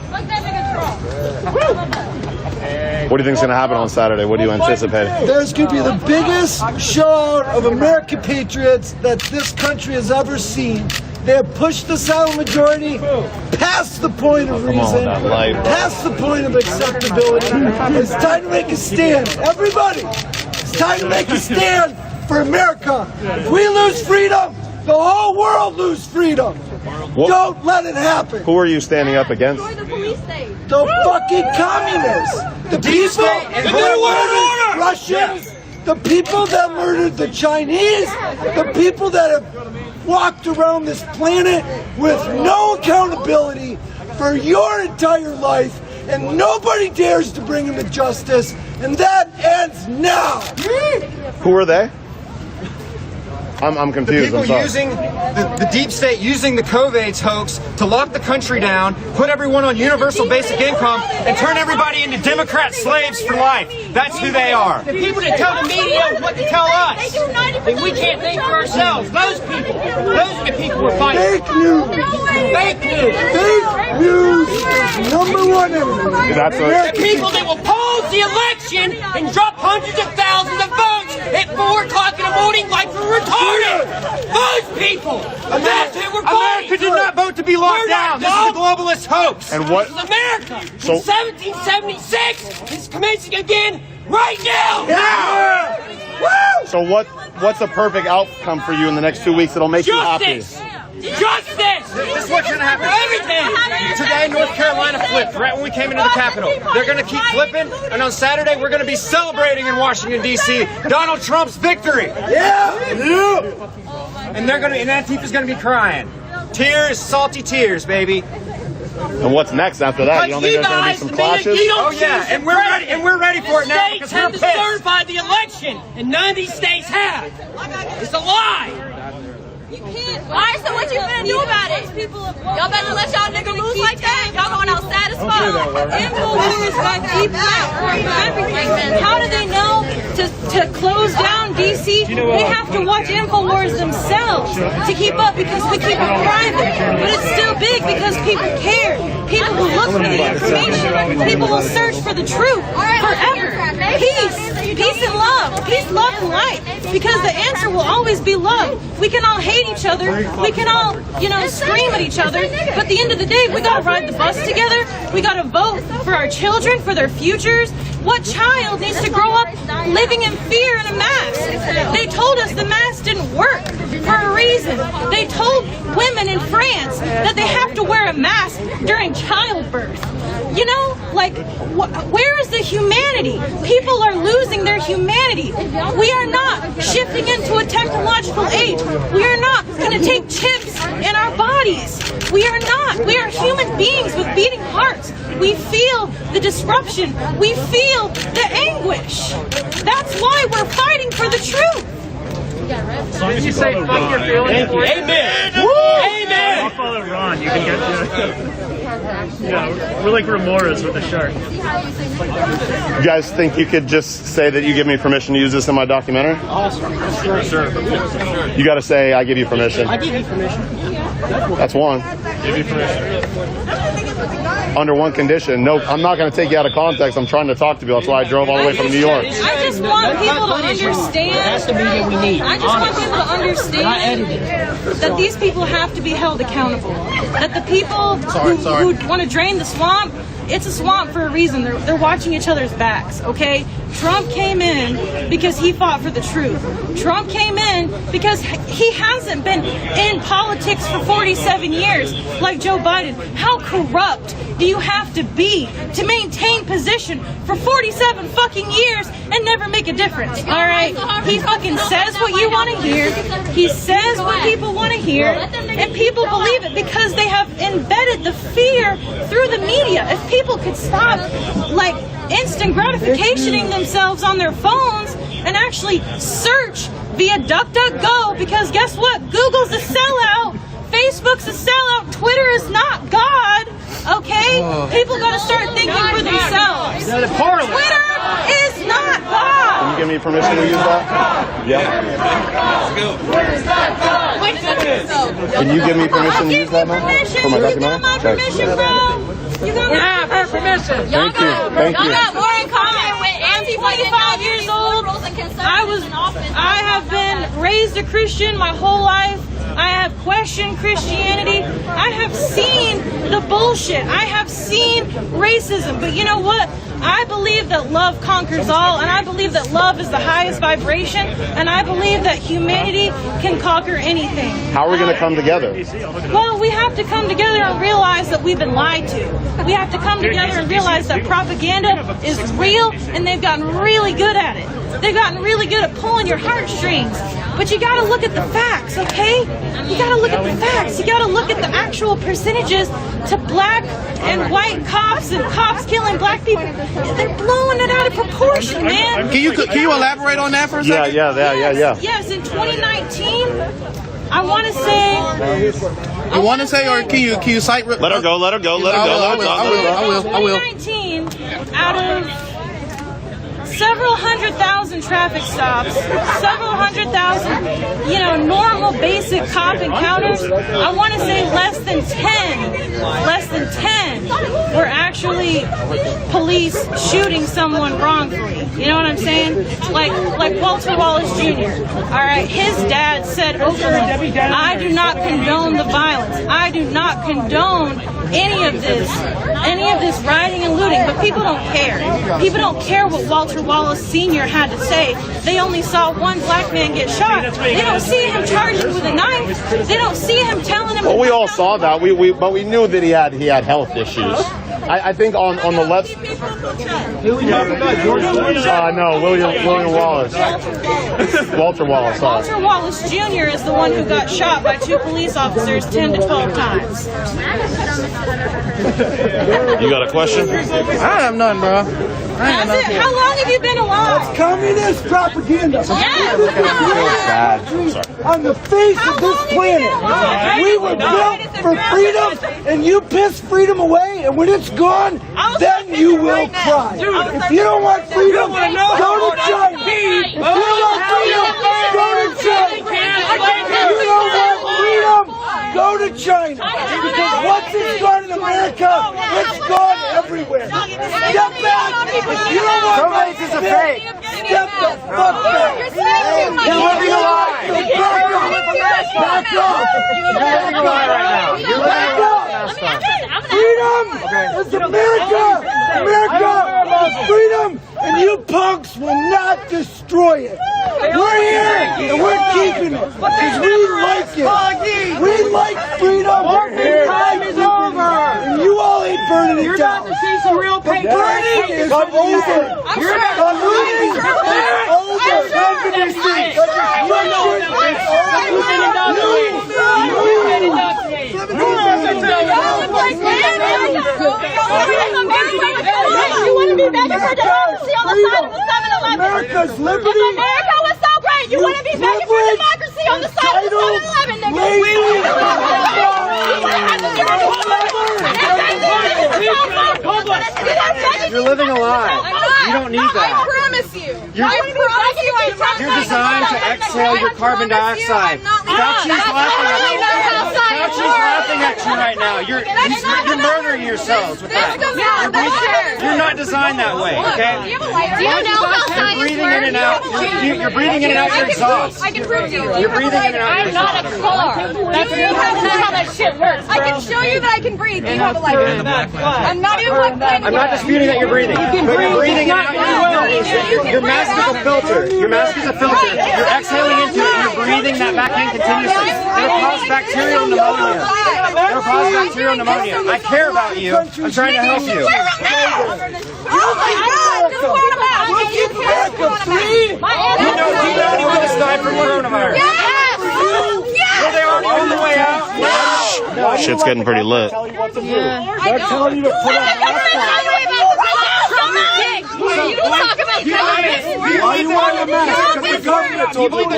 What do you think is going to happen on Saturday? What do you anticipate? There's going to be the biggest show of American patriots that this country has ever seen. They have pushed the silent majority past the point of reason, past the point of acceptability. It's time to make a stand. Everybody, it's time to make a stand for America. If we lose freedom, the whole world loses freedom. Don't let it happen. Who are you standing up against? The fucking communists. The people that murdered Russians. The people that murdered the Chinese. The people that have walked around this planet with no accountability for your entire life, and nobody dares to bring them to justice, and that ends now. Who are they? I'm confused. The people using the deep state using the COVID's hoax to lock the country down, put everyone on universal basic income, and turn everybody into Democrat slaves for life. That's who they are. The people that tell the media what to tell us, and we can't think for ourselves. Those people. Those are the people we're fighting. Fake news. Fake news. Fake news is number one enemy. The people that will pause the election and drop hundreds of thousands of votes at 4 o'clock in the morning like we're retarded. Those people. That's who we're fighting. America did not vote to be locked down. This is a globalist hoax. And what? This is America. So, in 1776 is commencing again right now. So what's a perfect outcome for you in the next 2 weeks that'll make you happy? Justice! This is what's going to happen. Everything! Today, North Carolina flipped right when we came into the Capitol. They're going to keep flipping, and on Saturday, we're going to be celebrating in Washington, D.C. Donald Trump's victory. Yeah. And Antifa's going to be crying. Tears, salty tears, baby. And what's next after that? You don't think there's going to be some clashes? Oh yeah, and we're ready for it now because we're States have pissed. certified the election, and none of these states have. It's a lie. Alright, so what you gonna do about it? Y'all better let y'all nigga lose like that? Y'all going out sad as fuck. InfoWars got deep everything. How do they know to close down DC? They have to watch InfoWars themselves to keep up because we keep it private. But it's still big because people care. People will look for the information. People will search for the truth forever. Peace and love. Peace, love, and light. Because the answer will always be love. We can all hate each other. We can all, scream at each other. But at the end of the day, we gotta ride the bus together. We gotta vote for our children, for their futures. What child needs to grow up living in fear in a mask? They told us the mask didn't work for a reason. They told women in France that they have to wear a mask during childbirth. Where is the humanity? People are losing their humanity. We are not shifting into a technological age. We are not going to take chips in our bodies. We are not. We are human beings with beating hearts. We feel the disruption. We feel the anguish. That's why we're fighting for the truth. As long as you say fuck your feelings. Amen. Amen. I'll follow Ron. You can get to we're like remoras with a shark. You guys think you could just say that you give me permission to use this in my documentary? Sure. You got to say I give you permission. I give you permission. That's one. Give you permission. Under one condition. No, I'm not going to take you out of context. I'm trying to talk to you. That's why I drove all the way from New York. I just want people to understand. That's the media we need. I just want people to understand that these people have to be held accountable. That the people who want to drain the swamp, it's a swamp for a reason. They're watching each other's backs, okay? Trump came in because he fought for the truth. Trump came in because he hasn't been in politics for 47 years like Joe Biden. How corrupt do you have to be to maintain position for 47 fucking years and never make a difference, all right? He fucking says what you want to hear. He says what people want to hear, and people believe it because they have embedded the fear through the media. If people could stop, like, instant gratificationing themselves on their phones and actually search via DuckDuckGo, because guess what? Google's a sellout, Facebook's a sellout, Twitter is not God, okay? People gotta start thinking for themselves. Twitter is not God. Can you give me permission to use that? Yeah. Can you give me permission to use that, man? For my documentary? Permission, bro. You have her permission. Thank you. Thank you. Y'all got more in common with I'm 25 years old. I have been raised a Christian my whole life. I have questioned Christianity. I have seen the bullshit. I have seen racism. But you know what? I believe that love conquers all, and I believe that love is the highest vibration, and I believe that humanity can conquer anything. How are we going to come together? Well, we have to come together and realize that we've been lied to. We have to come together and realize that propaganda is real, and they've gotten really good at it. They've gotten really good at pulling your heartstrings. But you gotta look at the facts, okay? You gotta look at the facts. You gotta look at the actual percentages to black and white cops and cops killing black people. They're blowing it out of proportion, man. Can you elaborate on that for a second? Yeah. Yes, in 2019, I want to say. You want to say, or can you cite? Let her go. I will. 2019, out of several 100,000 traffic stops, several 100,000, normal basic cop encounters, I want to say less than 10 were actually police shooting someone wrongfully. You know what I'm saying? Like Walter Wallace Jr. All right, his dad said openly, I do not condone the violence. I do not condone any of this rioting and looting, but people don't care. People don't care what Walter Wallace Sr. had to say. They only saw one black man get shot. They don't see him charging with a knife. They don't see him telling him. Well, we all saw that. But we knew that he had health issues. I think on the left. Who are you talking about? George Floyd? No, William Wallace. Walter Wallace. Sorry. Walter Wallace Jr. is the one who got shot by 2 police officers 10 to 12 times. You got a question? I have none, bro. How long have you been alive? It's communist propaganda. Bad. On the face of this planet. We were built for freedom, and you piss freedom away, and when it's gone, then you will cry. If you don't want freedom, go to China. If you don't want freedom, go to China. If you don't want freedom, go to China. Because once it's gone in America, it's gone everywhere. Step back. If you don't want Somebody's is a fake. step the fuck back. You're living a lie. Back off. You're living a lie right now. You're living a lie. Freedom is America. America is freedom, and you punks will not destroy it. We're here, and we're keeping it, because we like it. We like freedom. Time is over. And you all ain't burning it down. To see some real paper. Burning is over. You're about The looting is over. Communism. You want to be begging for democracy on the side of the 7-Eleven? America's liberty. If America was so great, you want to be begging for democracy on the side of the 7-Eleven, You're living a lie. You don't need that. I promise you. You're designed to exhale your carbon dioxide. Fauci's laughing at you. Fauci's laughing at you right now. You're murdering yourselves with that. You're not designed that way, okay? Do you know how science breathing in and out. You're breathing in and out your exhaust. I can prove to you. You're breathing in and out your I'm not a car. That's not how that shit works. I can show you that I can breathe. You have a life. I'm not even like I'm not disputing that you're breathing. But you're breathing in and out your mask is a filter. Your mask is a filter. You're exhaling into it and you're breathing that back in continuously. It'll cause bacterial pneumonia. It'll cause bacterial pneumonia. I care about you. I'm trying to help you. Oh my God! Just wear a mask. You can't wear a mask. Do you know anyone that's died from coronavirus? Yes! Were they already on the way out? Shit's getting pretty lit. They're telling you to put a mask on. You don't talk about government. Why you wearing a mask? Because the government told you to.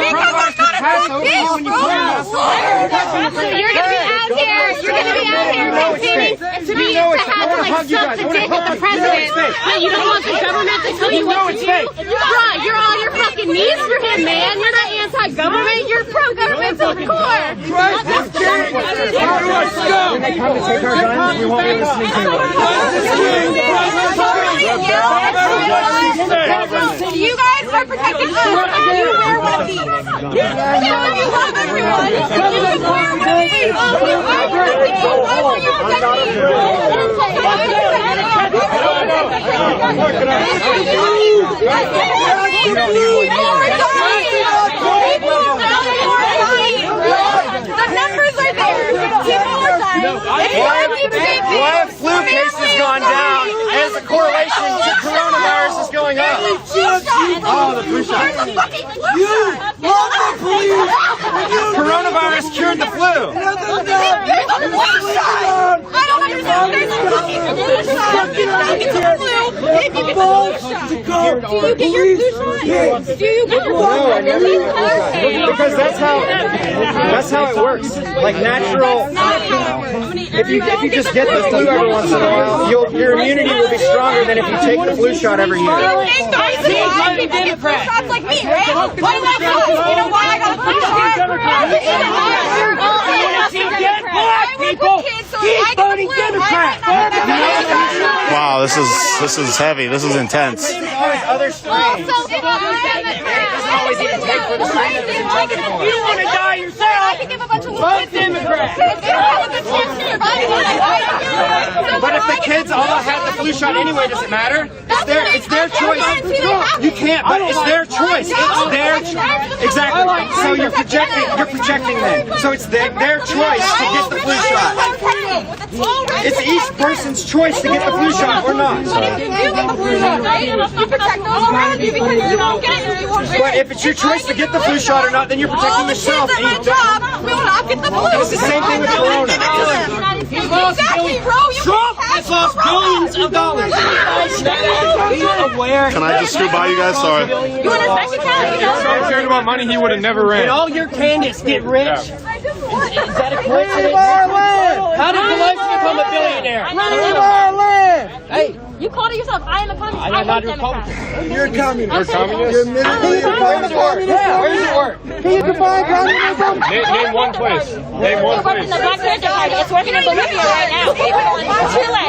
You're gonna be out here. You're gonna be out here campaigning to have to like suck the dick of the president. But you don't want the government to tell you what to do. Bruh, you're on your fucking knees for him, man. You're not anti-government. You're pro-government to the core. When they come to take our guns, we won't be listening to them. You guys are protecting us. You wear one of these. You love everyone. You can wear one of these. I want you to protect me. The numbers are there. People are dying. Why have flu cases gone down as a correlation to coronavirus is going up? Oh, the flu shot. Coronavirus cured the flu. I don't understand. There's a fucking flu shot. You don't get the flu if you get the flu shot. Do you get your flu shot? Do you get your flu shot? Because that's how it works. Like natural. If you just get the flu every once in a while, your immunity will be stronger than if you take the flu shot every year. And guys, why people get flu shots like me, right? Why do I get it? You know why I got a flu shot? Wow, this is heavy. This is intense. Other strains. Always even take for the strain that doesn't take it for. You want to die yourself? Vote Democrat. But if the kids all had the flu shot anyway, does it matter? It's their choice. You can't, but it's their choice. It's their choice. Exactly. So you're projecting them. So it's their choice to get the flu shot. It's each person's choice to get the flu shot or not. But if it's your choice to get the flu shot or not, then you're protecting yourself. Will not get the flu. It's the same thing with corona. Exactly, bro. Trump has lost billions of dollars. Can I just scoot by you guys? Sorry. You want a second count? If he cared about money, he would have never ran. Did all your candidates get rich? Is that a coincidence? How did Pelosi become a billionaire? Hey, you called yourself. I am a communist. I'm not a Republican. You're a communist. You're a communist? You're Where's it work? Where's it work? Can you define communism? Name one place. Name one place. The Black Panther Party. It's working in Bolivia right now. Chile.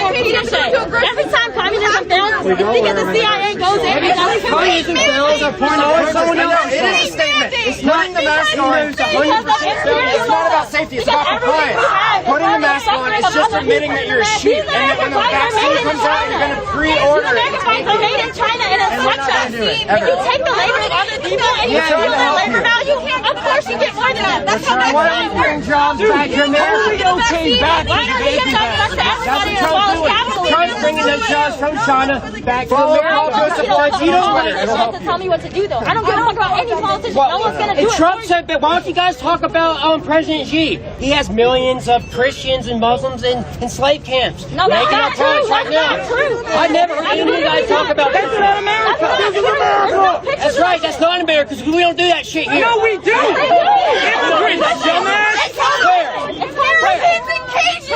Every time communism fails, it's because the CIA goes in and does Communism fails are pointing to someone else. It is a statement. It's putting the mask on. It's 100%. It's not about safety. It's about compliance. Putting the mask on is just admitting that you're a sheep, and that when the vaccine comes out, you're going to pre-order it. American flags are made in China and it's such a If you take the labor of other people and you steal their labor value, of course you get more than that. That's how Why don't you bring jobs back? Your America came back. Why don't you give jobs to everybody as well as capitalism? Trump's bringing those jobs from China back to America. You don't have to tell me what to do, though. I don't give a fuck about any politician. No one's going to do it. Trump said, but why don't you guys talk about President Xi? He has millions of Christians and Muslims in slave camps. No, that's making not up points true. right That's now. not true. I never heard any of you guys talk about that. That's not America. This is America. That's right. That's not America because we don't do that shit here. No, we do. Immigrants, dumbass. Where? It's in cages.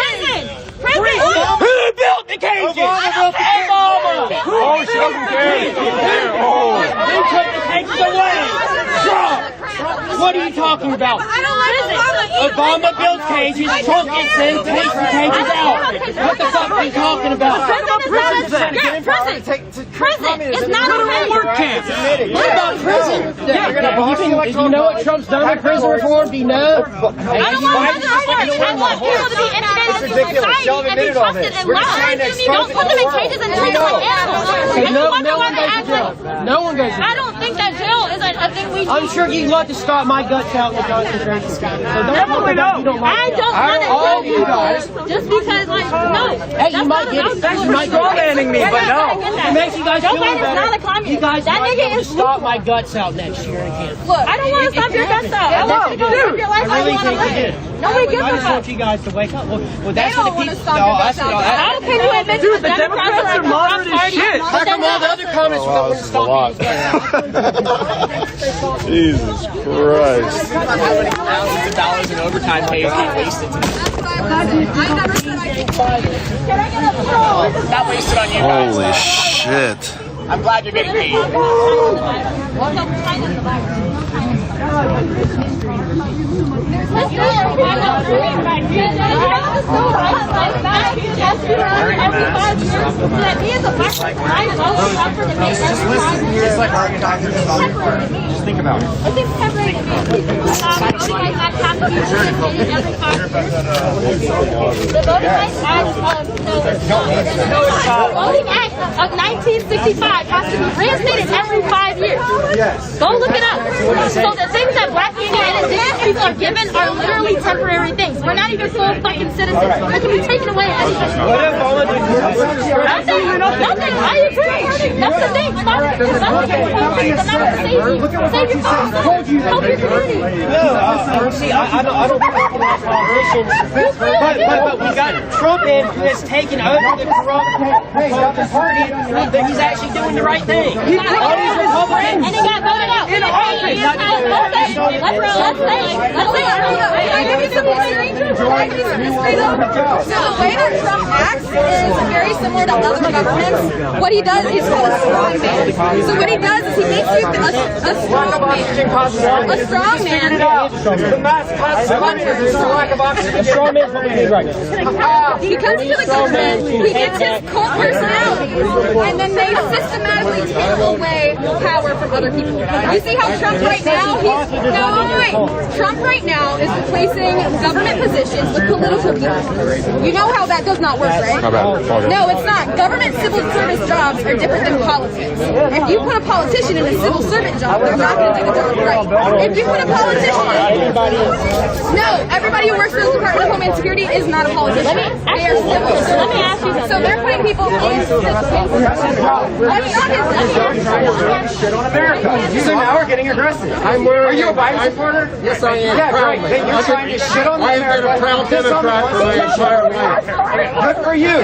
Prison. Who built the cages? Obama. Oh, she doesn't care. Who took the cages away? Trump. What are you talking about? I don't like Obama builds cages, Trump gets in, takes the cages out. What the fuck are you talking about? Prison is not a Work camp. What about prison? You know what Trump's done with prison reform? Do you know? I don't want people to be integrated into society and be trusted and loved. You don't put them in cages and treat them like animals. No one goes to jail. I don't think that jail is a thing we do. I'm sure you'd love to stop my guts out in the concentration camp. So don't talk about you don't like I don't want to all you guys. just because, like, no. Hey, you might get it. You might be strawmanning me, but no. It makes you guys feel better. You guys might be able to stop my guts out next year again. Look, I don't want to stop your guts out. I want you to live your life I really want to think you live. did. Nobody gives I a just fuck. want you guys to wake up. Well, that's what the people. How can you admit to the Democrats are moderate as shit? How come all the other comments wouldn't stop these guys? Jesus Christ. Thousands of dollars in overtime pay is being wasted. Not wasted on you guys. Holy shit. I'm glad you're getting paid. It's like organizers. Just think about it. I think separating these have to be reinstated every 5 years. The Voting Rights Act Voting Act of 1965 has to be reinstated every 5 years. Yes. Go look it up. So the things that black people and indigenous people are given are literally temporary things. We're not even full fucking citizens. They can be taken away at any time. What if all of Nothing. I agree. That's the thing. Stop it. Stop it. It's not to save you. Save your cause. Help your community. No, see, I don't think we can ask politicians. But we got Trump in who has taken over the corrupt party, that he's actually doing the right thing. All these Republicans. And he got voted out. In office. So the way that Trump acts is very similar to other governments. What he does is called a strong man. So what he does is he makes you a strong man. A strong man. The mass consequences is the lack of oxygen. A strong man is what we need right now. He comes into the government, he gets his cult personality, and then they systematically take away power from other people. You see how Trump right now, Trump right now is replacing government positions with political people. You know how that does not work, right? No, it's not. Government civil service jobs are different than politics. If you put a politician in a civil servant job, they're not going to do the job right. If you put a politician everybody who works for the Department of Homeland Security is not a politician. They are civil servants. Let me ask you something. So they're putting people in Shit on America. So now we're getting aggressive. Are you a Biden supporter? Yes, I am. Yeah, great. Then you're trying to shit on America. I've been a proud Democrat for my entire life. Good for you.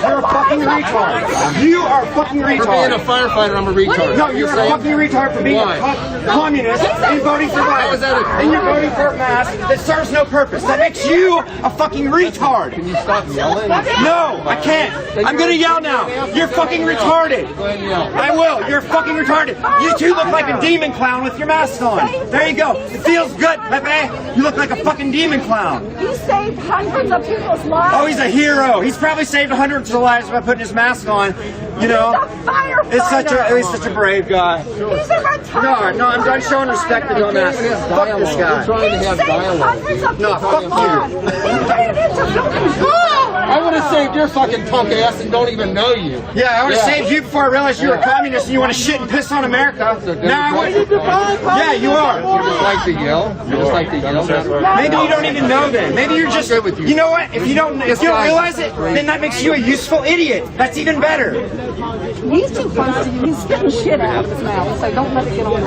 You're a fucking retard. You are a fucking For being retard. a firefighter, I'm a retard. No, you're a fucking retard for being Why? a communist and voting for How Biden. is that And you're voting for a mask that serves no purpose. That makes you a fucking retard. Can you stop yelling? No, I can't. I'm gonna yell now. You're fucking retarded. Go ahead and yell. I will. You're fucking retarded. You two look like a demon clown with your mask on. There you go. It feels good, Pepe. You look like a fucking demon clown. He saved hundreds of people's lives. Oh, he's a hero. He's probably saved hundreds of lives by putting his mask on. You know, he's such a brave guy. He's a retired. No, I'm showing respect to Bill Mask. Fuck this You're guy. trying to have dialogue. No, fuck you. I would have saved your fucking punk ass and don't even know you. Yeah, I would have saved you before I realized you were a communist and you want to shit and piss on America. Now I would. Yeah, you are. You just like to yell. You just like to yell. Maybe you don't even know then. Maybe you're just. You know what? If you don't realize it, then that makes you a useful idiot. That's even better. He's too close to you. He's getting shit out of his mouth. So don't let it get on.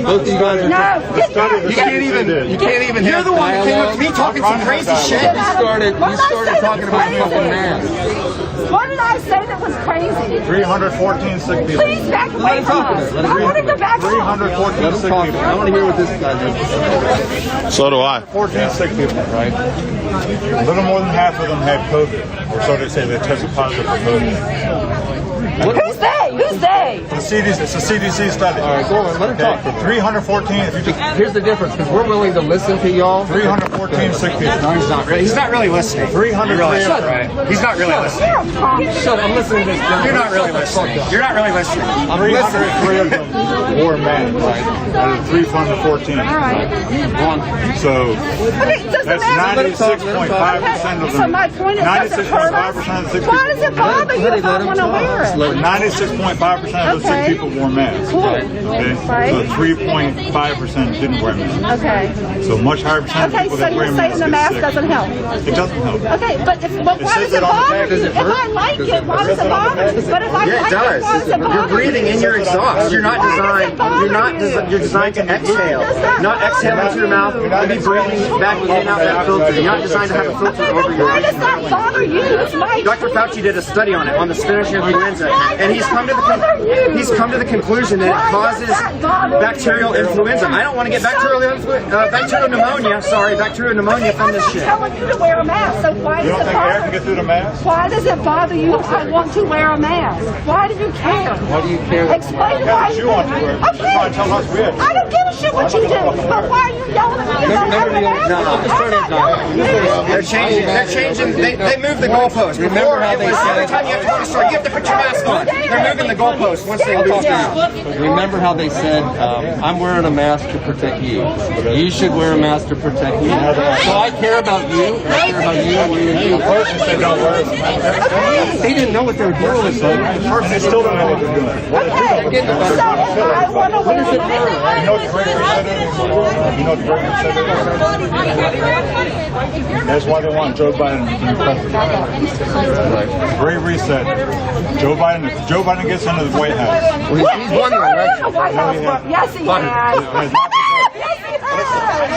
Both of you guys are. You can't even. You're the one who came up to me talking some crazy shit. You started talking about fucking man. What did I say that was crazy? 314 sick people. Please back away from us. I wanted to back up. 314 sick people. I want to hear what this guy does. So do I. 14 sick people, right? A little more than half of them had COVID, or so they say they tested positive for COVID. Who's they? Who's they? It's a CDC study. All right, go on. Let him talk. 314. If you just Here's the difference, because we're willing to listen to y'all. 314 sick people. No, he's not really. He's not really listening. 300. Right? He's not really listening. Shut up, I'm listening to this. You're not really listening. You're not really listening. I'm listening. 303 of them wore masks. Out of 314. All right. So Okay, does it that's matter? 96.5% of So them. my point is, does it hurt us? 96.5% of the sick people. Why does it bother you if I want to wear it? 96.5% of the sick people wore masks. Cool. Okay? Right. So 3.5% didn't wear masks. Okay. So much higher percentage of Okay, people so that wear you're saying masks the get mask sick. doesn't help? It doesn't help. Okay, but why says does it it on the bother back. you? Does it If hurt? I like it, why does it bother you? But if I Yeah, like it it, why does does. it bother You're breathing in your exhaust. You're not designed. You're designed to exhale, not exhale into your mouth and be breathing back in and out that filter. You're not designed to have a filter over your Why does that bother you? It's my Dr. Fauci did a study on it, on the Spanish influenza, and he's come to the conclusion that it causes bacterial influenza. I don't want to get bacterial pneumonia. Sorry, bacterial pneumonia from this shit. I'm not telling you to wear a mask, so why You does don't it think air can bother get through the mask? Why does it bother you if I want to wear a mask? Why do you care? Why do you care? Explain why You want to wear it. Okay. You're trying to tell us we have. I don't give a shit what you do, but why are you yelling at me about having a mask? No, I'm just trying to- They're changing. They moved the goalpost. Remember how they said- every time you have to go to the store, you have to put your mask on. They're moving the goalpost once they move it. Remember how they said, I'm wearing a mask to protect you. You should wear a mask to protect me. So I care about you. I care about you and you and you. First they said don't wear it. They didn't know what they were doing. First they still don't know what they're doing. What they're doing. So if I want to wear a mask, You know what the Great Reset is? You know what the Great Reset is? That's why they want Joe Biden to be president. Great Reset. Joe Biden gets into the White House. He's won the election. the White House. Yes, he has.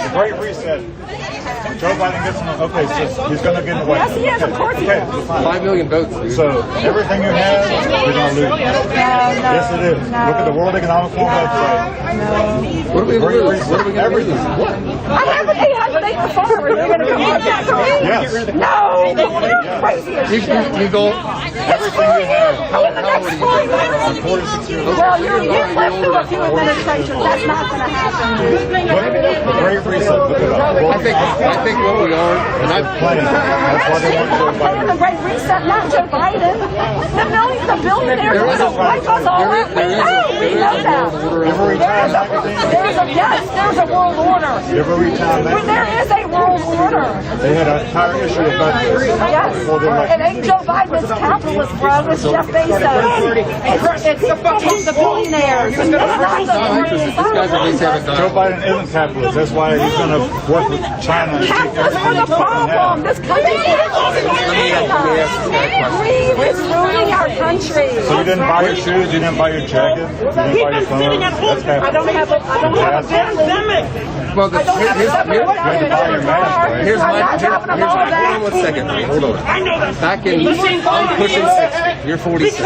The Great Reset. Joe Biden gets in the, okay, so he's going to get in the White House. Yes, he is. Of course he is. 5 million votes, dude. So everything you have, you're going to lose. Yes, it is. Look at the World Economic Forum website. What are we going to lose? What are we going to lose? What? I have an 800 acre farm. Are you going to come on that for me? Yes. No, you're crazy as shit. You go. Everything you have. In the next 4 years. 46 years old. Well, you're lived through a few administrations. That's not going to happen. Look at the Great Reset. Look it up. I think what we are, and I've Playing. That's why they want Joe I'm playing the Biden. Great Reset, not Joe Biden. The billionaires want to wipe us all up. We know that. Ever read Time magazine? There's a world order. You ever read Time Well, magazine? there is a world order. They had an entire issue about this before the Yes. election. It ain't Joe Biden's capitalist, bro. It's Jeff Bezos. It's the billionaires. It's not the These guys at least haven't done. Joe Biden isn't capitalist. That's why he's going to work with China and take Capitalism everything is the problem. This country is It's ruining our country. So you didn't buy your shoes, you didn't buy your jacket, you didn't buy your phone. That's I don't capitalist. have a Bentley. Well, I don't have a You had to buy your mask, right? here's I'm my. not driving them all Hold on back. 1 second. Hold on. Back in, I'm pushing 60. You're 46.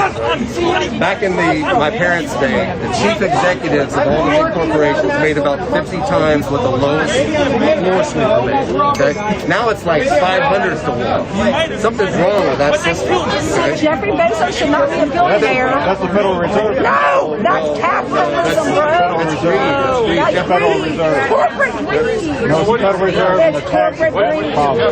Back in my parents' day, the chief executives of all the big corporations made about 50 times what the lowest floor sweeper made. Okay. Now it's like 500 to 1. Something's wrong with that system. Okay? Jeffrey Bezos should not be a billionaire. That's the Federal Reserve. No, that's capitalism, bro. It's greed. It's greed. That's Federal greed. Reserve. Corporate greed. No, it's the Federal Reserve and the It's tax corporate greed. problem. I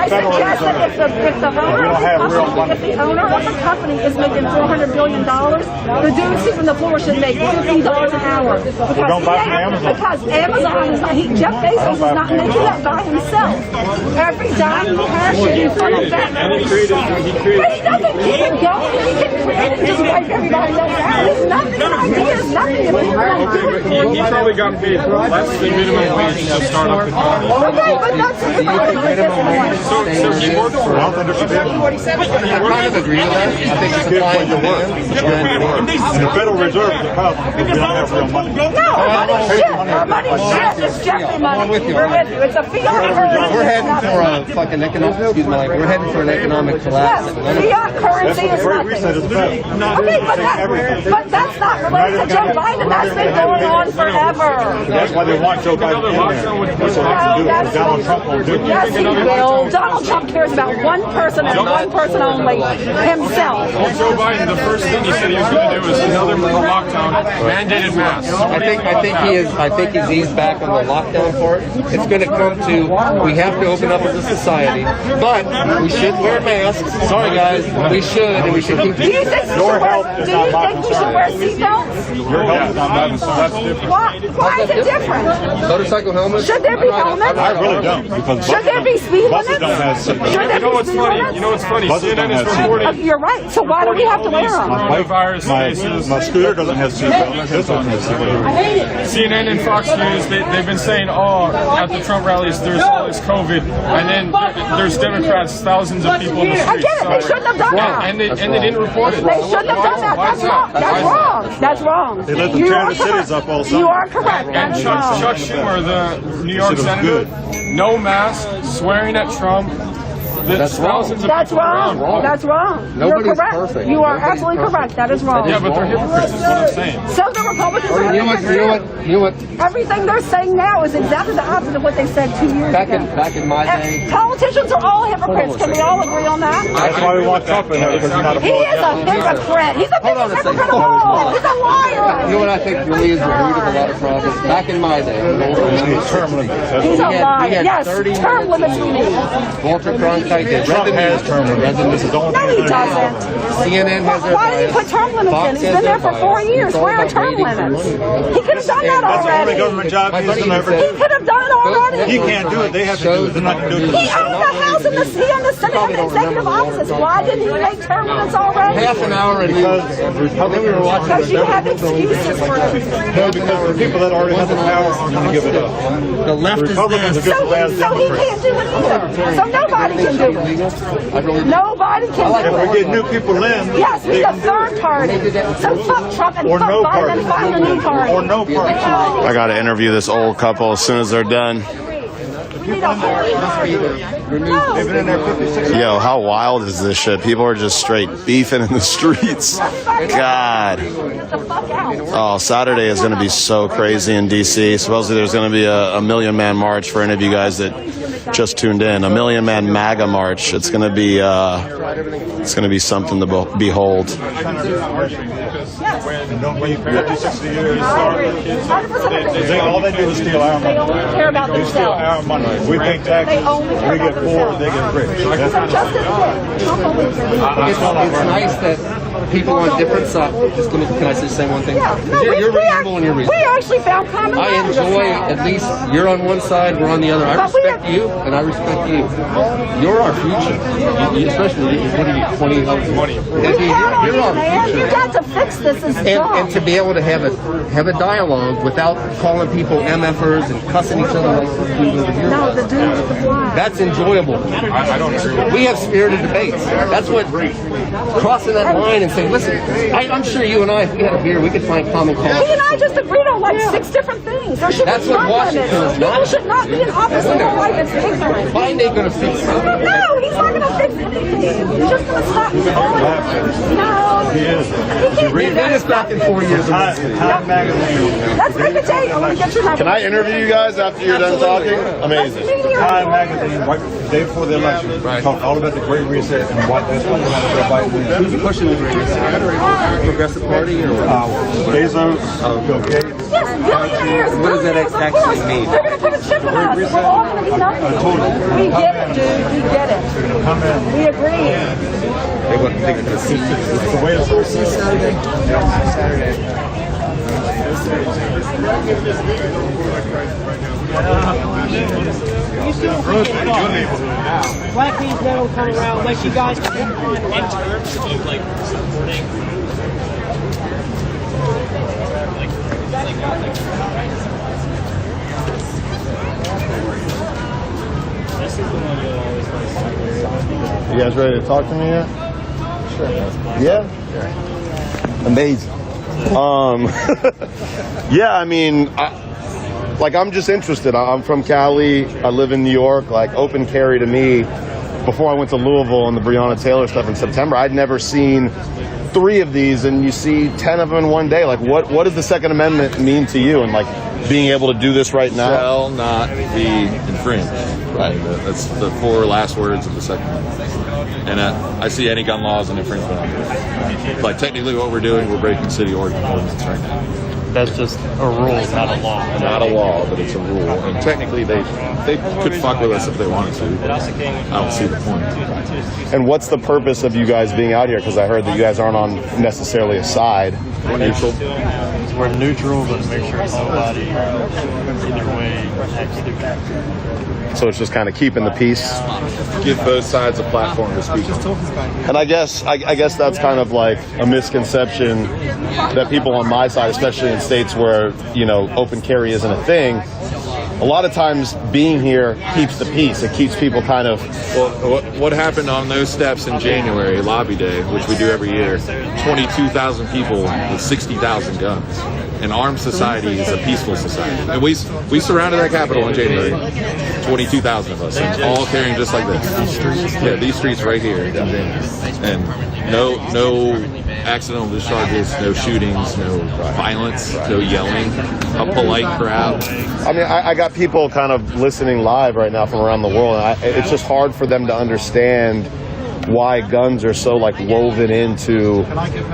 Federal suggest that Reserve. if the owner don't have real of money. the owner of the company is making $400 billion, the dude sweeping the floor should make $50 an hour. don't buy from Amazon. Because Amazon is not, Jeff Bezos is not making that by himself. Every dime he has should be funneled back. But he doesn't keep it going. He can create and just wipe everybody else out. It's nothing. An idea is nothing if you really do it. He probably got paid less than minimum wage to start up the company. Okay, but that's Do you think minimum wage should stay where it is? I don't think there should be. I kind of agree with that. I think supply and demand. And the Federal Reserve is a problem because we don't have real money. No, money shit. Your money's shit. It's Jeffrey money. with you. We're with you. It's a fiat currency. We're heading for a fucking economic. Excuse me. We're heading for an economic collapse. Yes, fiat currency is nothing. Okay, but that's not related to Joe Biden. That's been going on forever. That's why they want Joe Biden in there. That's what has to do it. Donald Trump won't do it. Yes, he will. Donald Trump cares about one person and one person only, himself. Well, Joe Biden, the first thing he said he was going to do is another lockdown, mandated masks. I think he's eased back on the lockdown part. It's going to come to we have to open up as a society, but we should wear masks. Sorry guys, we should, and we should keep. Do you think we should wear seatbelts? Your health is not my concern. Why is it different? Motorcycle helmets? Should there be helmets? I really don't. Because should there be speed buses limits? don't have seatbelts. Should there You know be what's speed funny? limits? You know what's funny? Buses don't CNN is have reporting. You're right. So why do we have to wear them? My scooter doesn't have seatbelts. This one has seatbelts. CNN and Fox News, they've been saying, at the Trump rallies, there's all this COVID, and then there's Democrats, thousands of people in the streets. I get it. They shouldn't have done that. And they didn't report it. They shouldn't have done that. That's wrong. That's wrong. That's wrong. They let them tear the cities up all summer. You are correct. That And is Chuck wrong. Schumer, the New York Should've senator, good. no mask, swearing at Trump. That's wrong. That's wrong. That's wrong. Nobody's You're correct. perfect. You are Nobody's absolutely perfect. correct. That is wrong. Yeah, but they're hypocrites is what I'm saying. So the Republicans are hypocrites. You know what? Everything they're saying now is exactly the opposite of what they said 2 years ago. Back in my day. Politicians are all hypocrites. Can we all agree on that? That's why we want Trump in there, because he's not a He is a hypocrite. He's the Hold on biggest a second. hypocrite of all. He's a liar. You know what I think really is the root of a lot of problems? Back in my day, term limits. He's a we liar. had Yes, 30 term limits we need. Walter Cronkite did. Trump has term limits. This is the only No, he thing that doesn't. CNN has their Why did he bias. put term limits Fox in? He's has been there their for 4 bias. years. It's all Where are about term ratings and limits? money. He could have done that That's the only already. government job My he's buddy going to even ever He do. could have done it already. He can't do it. They have to do it. They're not going to do it. He owned the House and the Senate and the executive offices. Why didn't he make term limits already? Half an hour and Because then we were watching Because you have excuses for it. because the people that already have the power aren't going to give it up. the left is Republicans are there. just as So he Democrats. can't do it either. So nobody can do it. I really Nobody can If do we it. get new people in, Yes, they he's a can do it. third party. So fuck Trump and Or fuck no Biden party. and find a new party. Or no party. I got to interview this old couple as soon as they're done. We need a holy party. No. They've been in there 56 Yo, how wild is this shit? People are just straight beefing in the streets. God. Get the fuck out. Oh, Saturday is going to be so crazy in D.C. Supposedly there's going to be a million-man march for any of you guys that just tuned in. A million-man MAGA march. It's going to be something to behold. Don't wait 50, 60 years. 100% All they do is steal our They money. only care about They steal themselves. our money. We pay taxes. They only care We about get poor. themselves. They get rich. So That's just as Trump only cares about It's nice that people on different sides. Can I just say one thing? Yeah, no, You're reasonable and you're we reasonable. actually found common I ground. enjoy at least you're on one side, we're on the other. I But we respect you and I respect you. You're our future. Especially what are you, 20? We count on You're you, our man. You future. got to fix this. It's dumb. And to be able to have a dialogue without calling people MFers and cussing each other like this dude over here. No, the dude with the flag. That's enjoyable. I don't agree with We have spirited debates. That's what crossing that line and saying, listen, I'm sure you and I, if we had a beer, we could find common cause. He and I just agreed on like 6 different things. There should That's be what time Washington limits. is not. People should not be in office in their life. It's ignorant. Biden ain't gonna fix it. No, he's not going to fix anything. He's just going to stop me. No. He is. He can't Read do that. this back in 4 years. Time magazine. Let's make a date. I'm going to get your number. Can I interview you guys after you're done talking? Amazing. Time magazine, right, the day before the election, talked all about the Great Reset and what that's what Joe Biden did. Who's pushing the Great Reset? Progressive Party or Bezos, Bill Gates. Yes, billionaires. What does that billionaires, of actually course. mean? They're going to put a chip in us. We're all going to be nothing. We get it, dude. We get it. We agree. They wouldn't think they're gonna see It's the way it's supposed to be. Black means they don't come around unless you guys can in terms of like supporting this is the one you always like. You guys ready to talk to me yet? Sure. Yeah? Amazing. Yeah, I mean, like, I'm just interested. I'm from Cali. I live in New York. Like, open carry to me, before I went to Louisville and the Breonna Taylor stuff in September, I'd never seen 3 of these, and you see 10 of them in one day. Like, what does the Second Amendment mean to you, and like being able to do this right now? Shall not be infringed. Right. That's the 4 last words of the Second Amendment. And I see any gun law as an infringement on it. But technically, what we're doing, we're breaking city ordinance right now. That's just a rule, not a law. Not a law, but it's a rule. And technically, they could fuck with us if they wanted to. I don't see the point. And what's the purpose of you guys being out here? Because I heard that you guys aren't on necessarily a side. We're neutral. We're neutral, but make sure nobody either way acts stupid. So it's just kind of keeping the peace. Give both sides a platform to speak on. And I guess that's kind of like a misconception that people on my side, especially in states where, you know, open carry isn't a thing, a lot of times being here keeps the peace. It keeps people kind of... Well, what happened on those steps in January, Lobby Day, which we do every year, 22,000 people with 60,000 guns. An armed society is a peaceful society. And we surrounded that Capitol in January, 22,000 of us, and all carrying just like this. Yeah, these streets right here in January. And no accidental discharges, no shootings, no violence, no yelling, a polite crowd. I mean, I got people kind of listening live right now from around the world, and it's just hard for them to understand why guns are so like woven into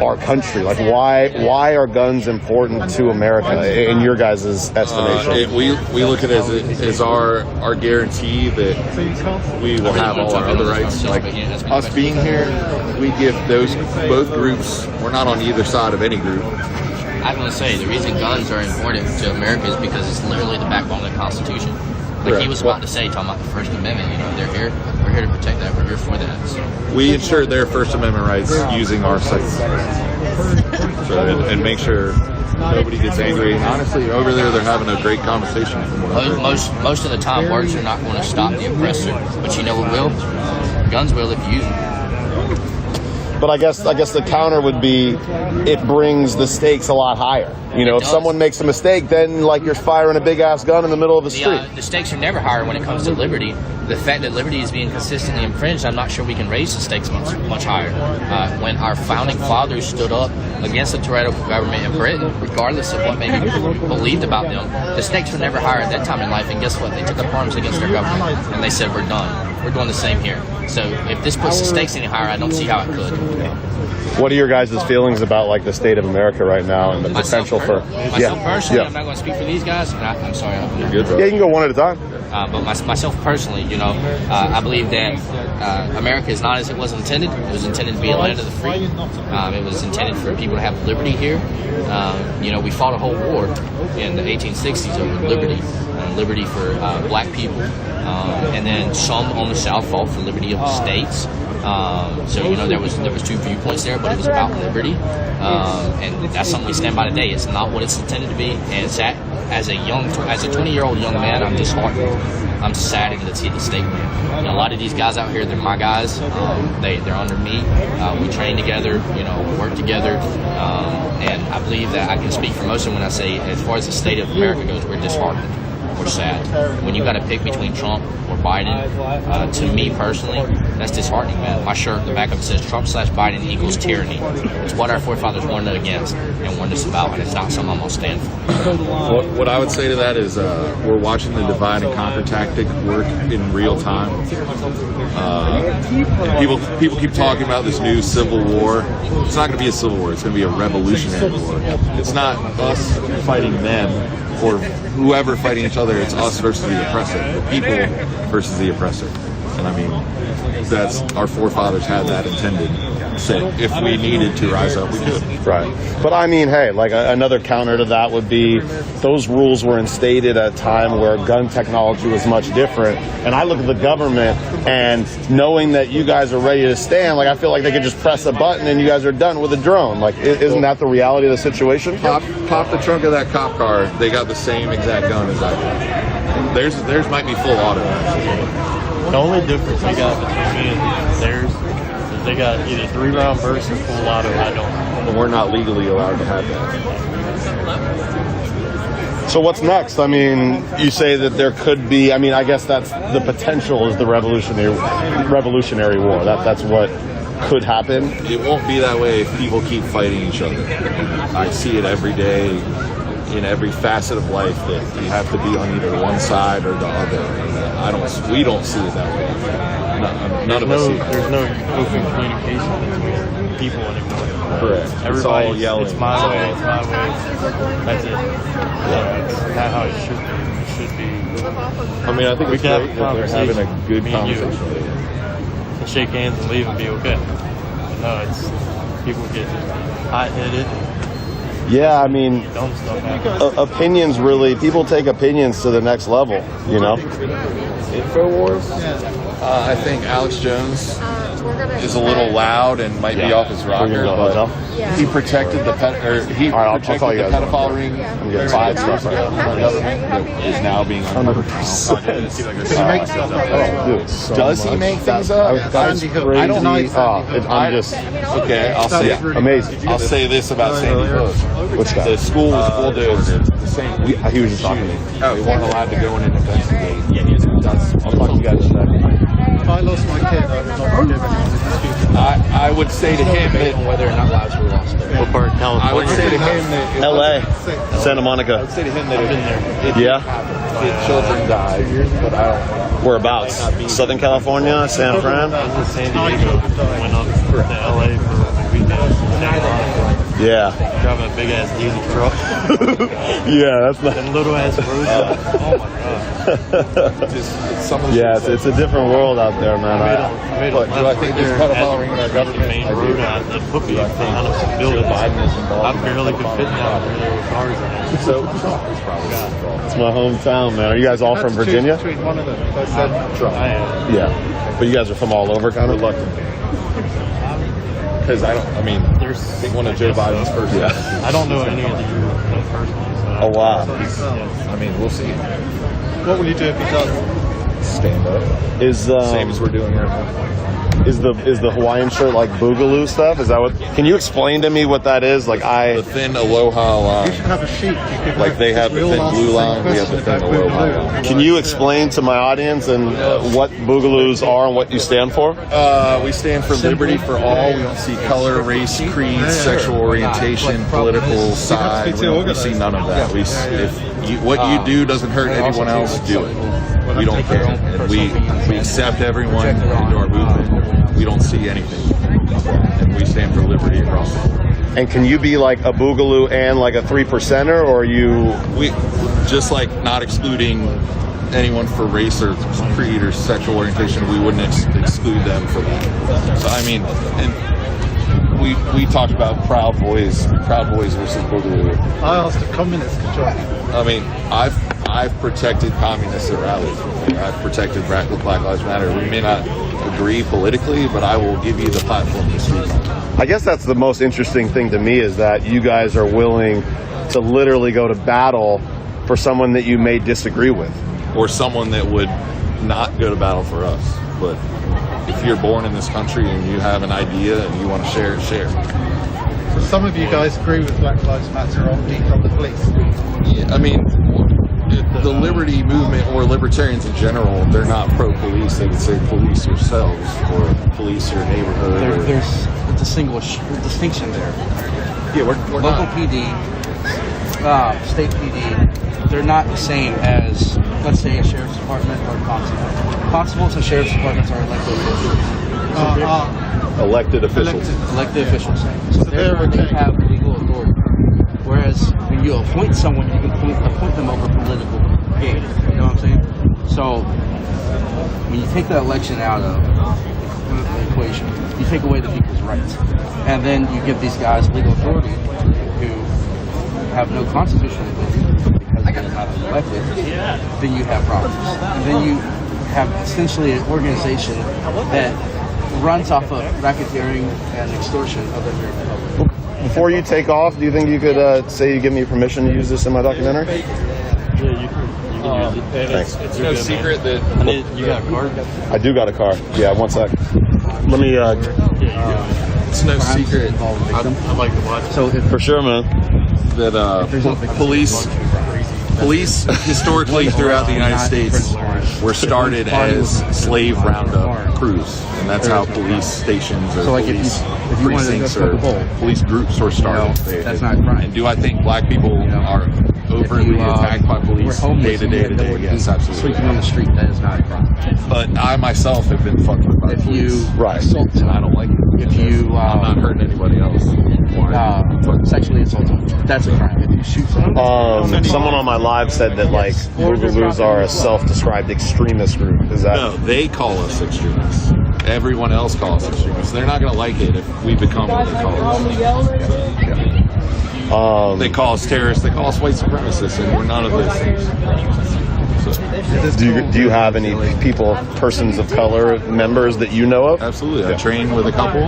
our country. Like, why are guns important to America in your guys' estimation? We look at it as our guarantee that we will have all our other rights. Like us being here, we give both groups. We're not on either side of any group. I was going to say, the reason guns are important to America is because it's literally the backbone of the Constitution. Like he was about to say, talking about the First Amendment, you know, we're here to protect that, we're here for that. So. We ensure their First Amendment rights using our Second Amendment. So, and make sure nobody gets angry. And honestly, over there, they're having a great conversation. Most of the time, words are not going to stop the oppressor. But you know what will? Guns will if you use them. But I guess the counter would be, it brings the stakes a lot higher. You know, if someone makes a mistake, then like you're firing a big ass gun in the middle of the street. The stakes are never higher when it comes to liberty. The fact that liberty is being consistently infringed, I'm not sure we can raise the stakes much higher. When our founding fathers stood up against the tyrannical government in Britain, regardless of what maybe people believed about them, the stakes were never higher at that time in life. And guess what? They took up arms against their government, and they said, we're done. We're doing the same here. So if this puts the stakes any higher, I don't see how it could. What are your guys' feelings about like the state of America right now and the potential for... Myself personally, I'm not going to speak for these guys. I'm sorry. You're good, bro. Yeah, you can go one at a time. But myself personally, you know, I believe that America is not as it was intended. It was intended to be a land of the free. It was intended for people to have liberty here. You know, we fought a whole war in the 1860s over liberty. Liberty for black people. And then some on the South fought for liberty of the states. So, you know, there was 2 viewpoints there, but it was about liberty. And that's something we stand by today. It's not what it's intended to be. And it's as a 20-year-old young man, I'm disheartened. I'm saddened to see the state. You know, a lot of these guys out here, they're my guys. They're under me. We train together, you know, work together. And I believe that I can speak for most of them when I say, as far as the state of America goes, we're disheartened. We're sad. When you got to pick between Trump or Biden, to me personally, that's disheartening, man. My shirt, the back of it says Trump/Biden equals tyranny. It's what our forefathers warned us against and warned us about, and it's not something I'm going to stand for. What I would say to that is we're watching the divide and conquer tactic work in real time. And people keep talking about this new civil war. It's not going to be a civil war. It's going to be a revolutionary war. It's not us fighting them or whoever fighting each other. It's us versus the oppressor, the people versus the oppressor. And I mean, that's our forefathers had that intended. So if we needed to rise up, we could. Right. But I mean, hey, like another counter to that would be those rules were instated at a time where gun technology was much different. And I look at the government and knowing that you guys are ready to stand, like I feel like they could just press a button and you guys are done with a drone. Like, isn't that the reality of the situation? Pop the trunk of that cop car. They got the same exact gun as I do. Theirs might be full auto. The only difference we got between me and theirs is they got either 3-round bursts or full auto. I don't. And we're not legally allowed to have that. So what's next? I mean, you say that there could be. I mean, I guess that's the potential is the revolutionary war. That's what could happen. It won't be that way if people keep fighting each other. I see it every day in every facet of life that you have to be on either one side or the other. We don't see it that way. None of us see it. There's no open communication between people anymore. Correct. Everybody's, it's all yelling. It's my way, it's my way. That's it. Yeah, it's not how it should be. It should be. I mean, I think we it's can have great a that they're having conversation. a good me and you, conversation. and shake hands and leave and be okay. No, it's people get hot-headed. Yeah, I mean, Dumb stuff happens. opinions really. People take opinions to the next level. You know. Infowars. I think Alex Jones is a little loud and might be off his rocker, but he protected the pedophile ring 5 years ago. Our government that is now being uncovered. Does he make things up? That's crazy. I'm just okay. I'll say amazing. I'll say this about Sandy Hook. Which guy? The school was bulldozed. The same. He was just talking to me. They weren't allowed to go in and investigate. I'll talk to you guys in a second. If I lost my kid, I would not forgive anyone. I would say to him that whether or not lives were lost. What part of California? I would say to him that L.A., Santa Monica. I would say to him that if children died, but I don't. Whereabouts? Southern California, San Fran. I was in San Diego. Went up to LA for a weekend. Yeah. Driving a big ass diesel truck. Yeah, that's not. And little ass roads. Oh my god. Yeah, it's a different world out there, man. Do I think there's pedophile ring in our government? Main road out that put me in front of some buildings. I barely could fit down there with cars in it. So it's my hometown, man. Are you guys all from Virginia? Between one of them, I said I am. Yeah, but you guys are from all over, kind of. Because I mean, there's one of Joe Biden's first. Yeah. I don't know any of you personally. So Oh wow. I mean, we'll see. what will you do if he does? Stand up. Is Same as we're doing right now. Is the Hawaiian shirt like boogaloo stuff? Is that what? Can you explain to me what that is? Like The thin aloha line. You should have a sheet. Like they have the thin blue line, we have the thin aloha line. Can you explain to my audience and what boogaloos are and what you stand for? We stand for liberty for all. We don't see color, race, creed, sexual orientation, political side. We see none of that. What you do doesn't hurt anyone else, do it. We don't care. And we accept everyone into our movement. We don't see anything. And we stand for liberty across the board. And can you be like a boogaloo and like a 3%er, or are you? We just like not excluding anyone for race or creed or sexual orientation. We wouldn't exclude them for that. So I mean, and we talked about Proud Boys versus Boogaloo. I asked a communist to join. I mean, I've protected communists at rallies. I've protected Black Lives Matter. We may not agree politically, but I will give you the platform to speak on. I guess that's the most interesting thing to me is that you guys are willing to literally go to battle for someone that you may disagree with. Or someone that would not go to battle for us. But if you're born in this country and you have an idea and you want to share it, share. So some of you guys agree with Black Lives Matter on defund the police. Yeah, I mean, the liberty movement or libertarians in general, they're not pro-police. They would say police yourselves or police your neighborhood. There's a distinction there. Yeah, we're local not. PD, state PD. They're not the same as, let's say, a sheriff's department or a constable. Constables and sheriff's departments are elected officials. Elected officials. Elected officials. So they have legal authority. Whereas when you appoint someone, you can appoint them over political gain. You know what I'm saying? So when you take the election out of the equation, you take away the people's rights, and then you give these guys legal authority who have no constitutional authority because they're not elected. Then you have problems, and then you have essentially an organization that runs off of racketeering and extortion of the American public. Before you take off, do you think you could say you give me permission to use this in my documentary? Yeah, you can use it. Thanks. It's no secret that You got a card? I do got a car. Yeah, one sec. Let me. it's no secret. I'd like to watch. So for sure, man. That police Police historically throughout the United States were started as slave roundup crews, and that's how police stations or police precincts or police groups were started. That's not crime. And do I think black people are overtly attacked by police day to day to day? Yes, absolutely. Sleeping on the street, that is not a crime. But I myself have been fucked with by police. Right. And I don't like it. If you I'm not hurting anybody else. sexually assaulting, that's a crime. If you shoot someone, someone on my live said that like Boogaloo's are a self-described extremist group. Is that? No, they call us extremists. Everyone else calls us extremists. They're not going to like it if we become what they call us. They call us terrorists. They call us white supremacists, and we're none of those things. Do you have any persons of color members that you know of? Absolutely. I train with a couple.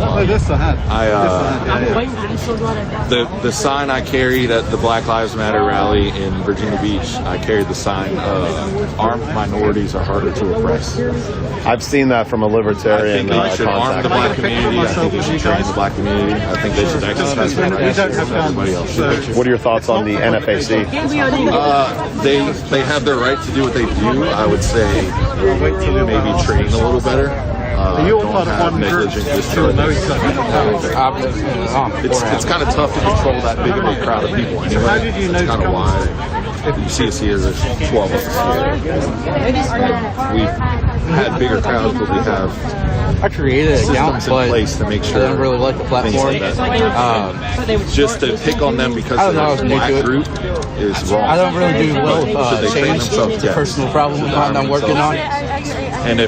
The sign I carried at the Black Lives Matter rally in Virginia Beach, I carried the sign armed minorities are harder to oppress. I've seen that from a libertarian. I think they should arm the black community. I think they should train the black community. I think they should exercise their rights as everybody else should. What are your thoughts on the NFAC? They have their right to do what they do. I would say maybe train a little better. Don't have negligent discharges. It's kind of tough to control that big of a crowd of people anyway. That's kind of why you see us here. There's 12 of us here. We've had bigger crowds, but we have I created an account, in place to make sure I don't really like the platform. Just to pick on them because of the black group is wrong. I don't really do well with change. It's a Yes. personal problem of mine I'm working on. And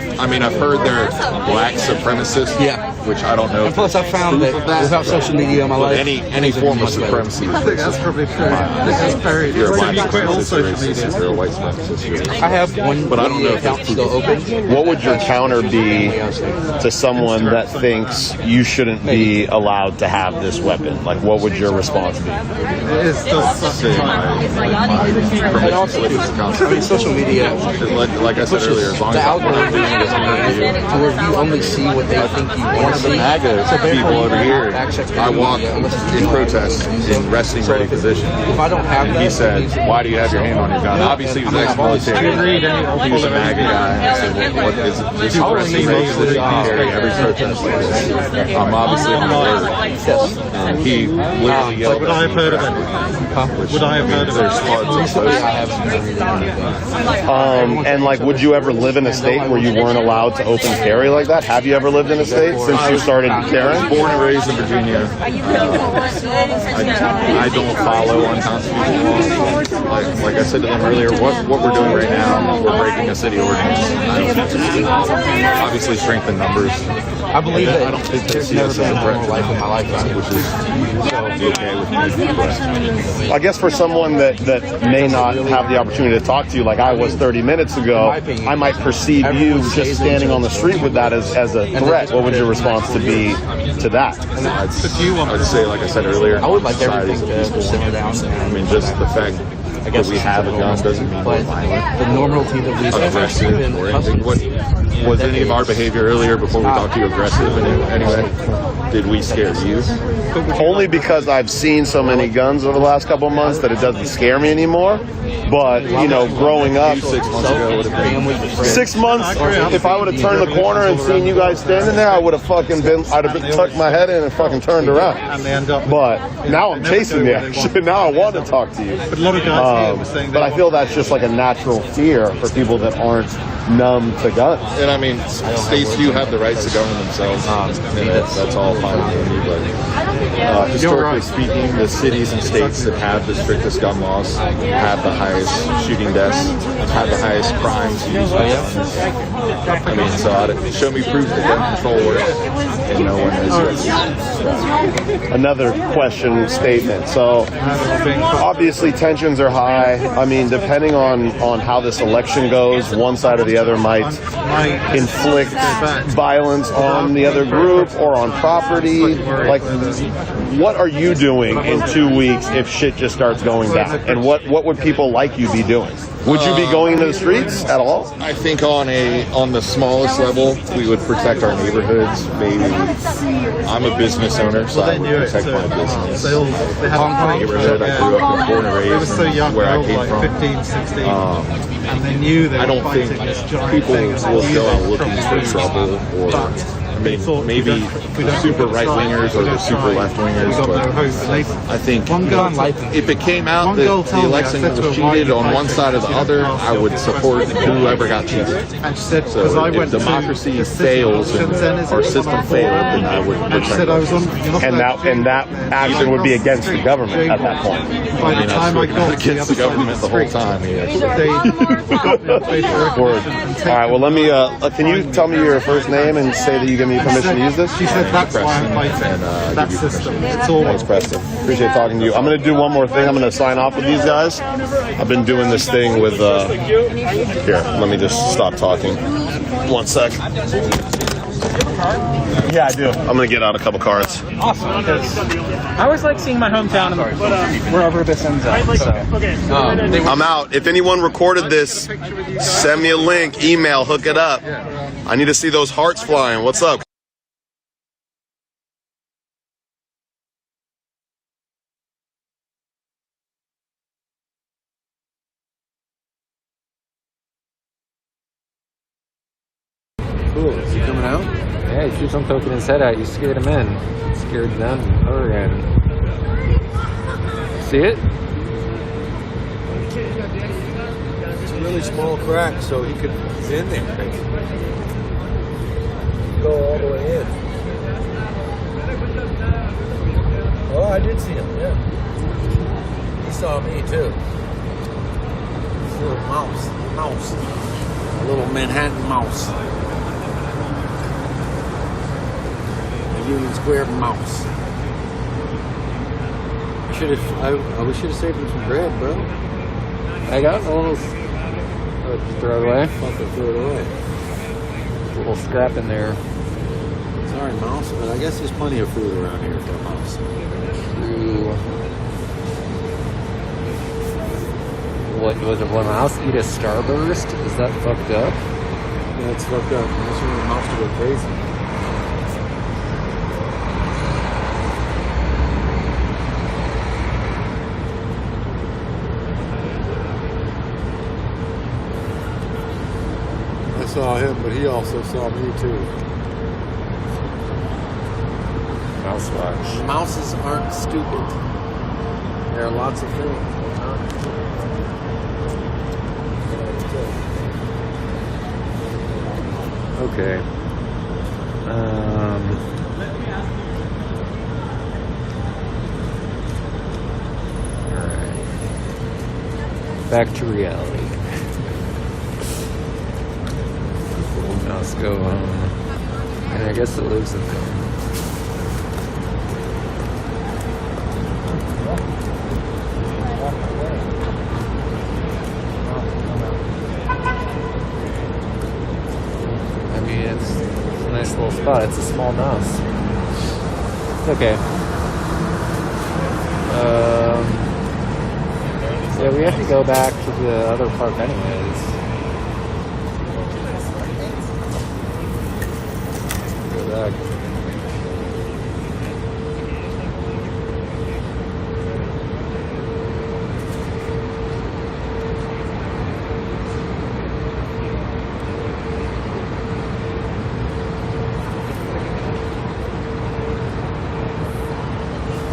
I've heard they're black supremacists. Yeah. Which I don't know. And plus, I found that without social media in my life, any form of supremacy. I think that's probably true. That's very. If you're a black You quit all supremacist, social media. if you're a white supremacist. I have one, but I don't know if account still open. What would your counter be to someone that thinks you shouldn't be allowed to have this weapon? Like, what would your response be? It's just And also, I mean, social media, like I said earlier, as long the as algorithm is to where you only see what they think you want to see. MAGA people over here, I walk in protest in resting ready position. If I don't have and he said, "Why do you have your hand on your gun?" Obviously, he was ex-military. He was a MAGA guy. I said, "Well, what is it? This is resting ready position. You carry every protest like this." I'm obviously on the road. And he literally yelled. Would I have heard of it? Would I have heard of it? There's floods of And like, would you ever live in a state where you weren't allowed to open carry like that? Have you ever lived in a state since you started carrying? Born and raised in Virginia. I don't follow unconstitutional laws. Like I said to them earlier, what we're doing right now, we're breaking a city ordinance. Obviously, strength in numbers. I believe that I don't think they there's see never us been as a a threat normal life in my lifetime, which is okay with me. I guess for someone that may not have the opportunity to talk to you like I was 30 minutes ago, I might perceive you just standing on the street with that as a threat. What would your response to be to that? I'd say, like I said earlier, I would like everything to simmer down. I mean, just the fact that we have a gun doesn't mean we're violent. The normality that we aggressive or anything. Was any of our behavior earlier before we talked to you aggressive in any way? Did we scare you? Only because I've seen so many guns over the last couple of months that it doesn't scare me anymore. But, you know, growing up, 6 months ago would have been 6 months, if I would have turned the corner and seen you guys standing there, I would have fucking I'd have tucked my head in and fucking turned around. But now I'm chasing the action. Now I want to talk to you. But I feel that's just like a natural fear for people that aren't numb to guns. And I mean, states do have the rights to govern themselves, and that's all fine with me. But historically speaking, the cities and states that have the strictest gun laws have the highest shooting deaths, have the highest crimes used by guns. I mean, so show me proof that gun control works, and no one has. Another question statement. So obviously tensions are high. I mean, depending on how this election goes, one side or the other might inflict violence on the other group or on property. Like, what are you doing in 2 weeks if shit just starts going down? And what would people like you be doing? Would you be going into the streets at all? I think on the smallest level, we would protect our neighborhoods. Maybe I'm a business owner, so I would protect my business. My neighborhood, I grew up in born and raised where I came from. 15, 16. And they knew they I don't were think fighting this giant people thing. will go out looking for trouble, or I mean, maybe super right wingers or the super left wingers. But I think if it came out that the election was cheated on one side or the other, I would support whoever got cheated. So if democracy fails and our system failed, then I would protect it. And that action would be against the government at that point. I mean, that's against the government the whole time. Word. All right. Well, let me. Can you tell me your first name and say that you give me permission to use this? She said that's why I'm fighting that system. It's all. Thanks, Preston. Appreciate talking to you. I'm going to do one more thing. I'm going to sign off with these guys. I've been doing this thing with. Here, let me just stop talking. 1 sec. Yeah, I do. I'm going to get out a couple cards. Awesome, because I always like seeing my hometown wherever this ends up. So. I'm out. If anyone recorded this, send me a link, email, hook it up. I need to see those hearts flying. What's up? Cool. Is he coming out? Yeah, he keeps on poking his head out. You scared him in. Scared them, her in. See it? It's a really small crack, so he could. He's in there. Go all the way in. Oh, I did see him. Yeah. He saw me too. This little mouse. A little Manhattan mouse. Union Square mouse. We should have saved him some bread, bro. I got a little. Just throw it away. Fucking throw it away. A little scrap in there. Sorry, mouse, but I guess there's plenty of food around here for a mouse. True. What was it? One mouse eat a Starburst? Is that fucked up? Yeah, it's fucked up. Unless you want a mouse to go crazy. I saw him, but he also saw me too. Mouse watch. Mouses aren't stupid. There are lots of things. Okay. Alright. Back to reality. Let's go and I guess it lives in there. I mean, it's a nice little spot. It's a small mouse. It's okay. So we have to go back to the other park anyways. Back.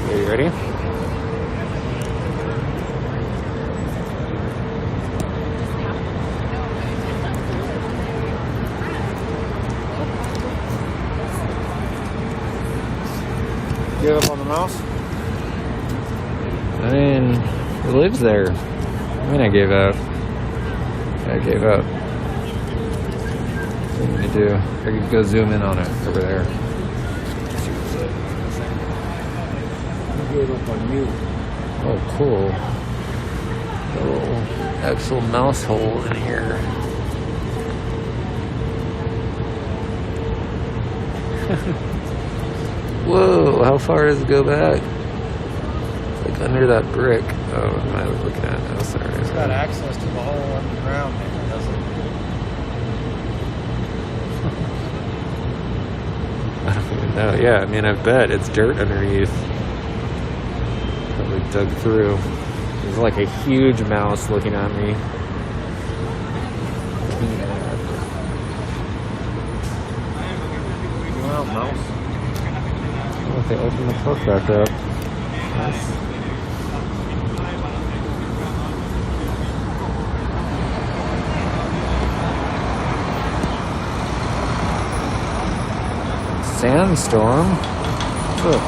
Are you ready? Give up on the mouse? I mean, it lives there. I mean, I gave up. I gave up. What do you do? I could go zoom in on it over there. He gave up on you. Oh, cool. A little actual mouse hole in here. Whoa, how far does it go back? Like under that brick. Oh, am I looking at? Oh, sorry. It's got access to the whole underground, man, doesn't it? I don't even know. Yeah, I mean, I bet it's dirt underneath. Probably dug through. There's like a huge mouse looking at me. Well, mouse. Oh, they opened the park back up. Nice. Sandstorm. Oh,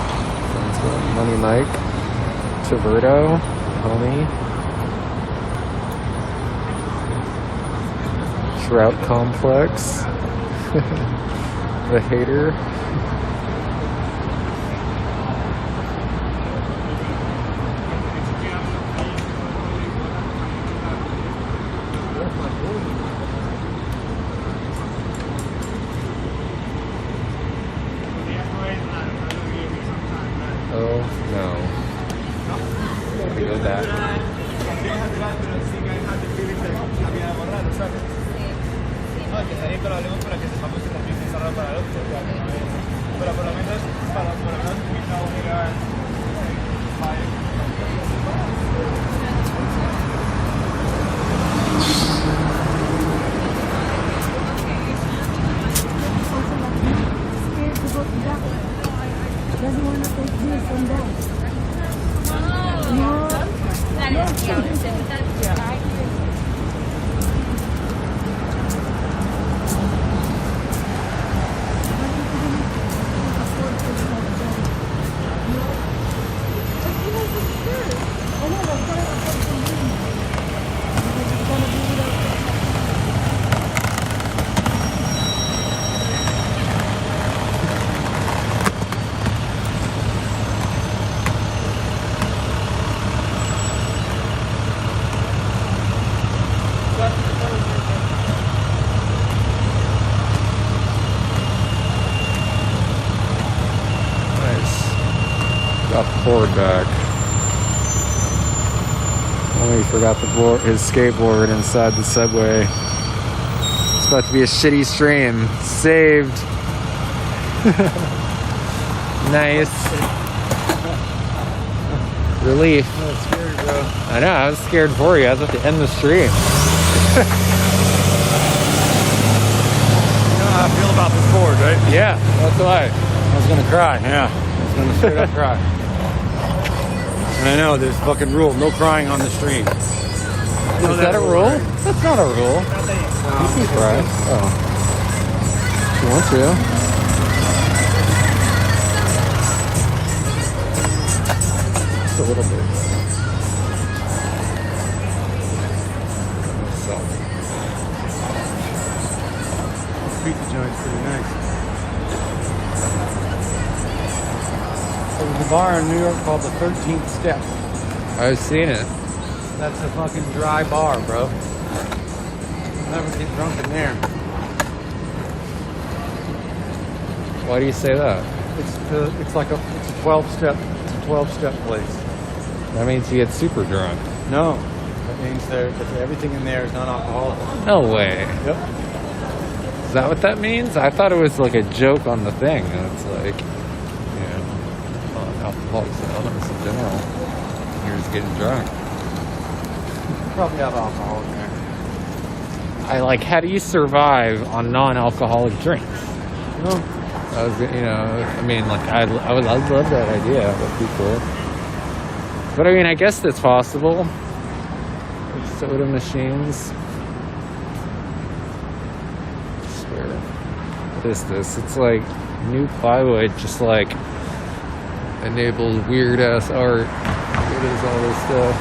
Money Mike. Taverto. Homie. Trout Complex. The Hater. Oh no. Gotta go back. Doesn't want to take this and that. Got the board back. Oh, he forgot his skateboard inside the subway. It's about to be a shitty stream. Saved. Nice. Relief. That's scary, bro. I know, I was scared for you. I was about to end the stream. You know how I feel about this board, right? Yeah, that's why. I was gonna cry, yeah. I was gonna straight up cry. And I know there's a fucking rule, no crying on the stream. Is that a rule? That's not a rule. You can cry. Oh. If you want to. Just a little bit. This pizza joint's pretty nice. There's a bar in New York called the 13th Step. I've seen it. That's a fucking dry bar, bro. You'll never get drunk in there. Why do you say that? It's like a 12-step. It's a 12-step place. That means you get super drunk. No, that means that everything in there is non-alcoholic. No way. Yep. Is that what that means? I thought it was like a joke on the thing. It's like, Alcoholics Anonymous in general. You're just getting drunk. You probably have alcohol in there. How do you survive on non-alcoholic drinks? No. I was, I mean, I would love that idea. That'd be cool. But I mean, I guess that's possible. With soda machines. I swear. What is this? It's like new plywood, just like enables weird ass art. What is all this stuff?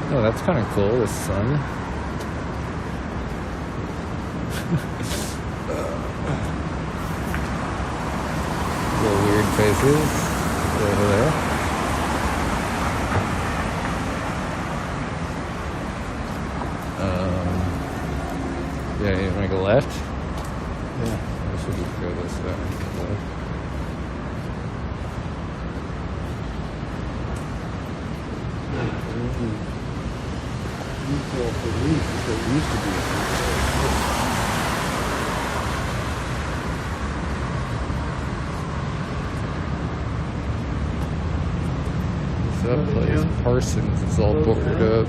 Oh, that's kind of cool, this sun. Little weird faces over there. Yeah, you want to go left? Yeah. I should just go this way. Left. retail police as they used to be. That place, Parsons, is all boarded up.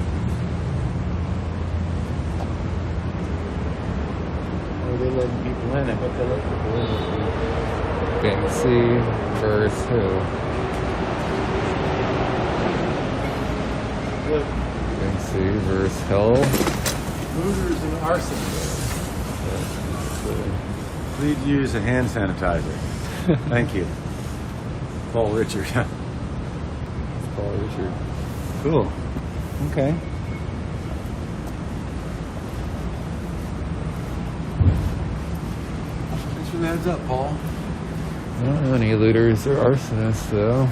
Are they letting people in? I bet they let people in. Banksy versus who? Banksy versus Hill. Looters and arsonists. Please use a hand sanitizer. Thank you. Paul Richard. Paul Richard. Cool. Okay. Thanks for the heads up, Paul. I don't know any looters or arsonists, though.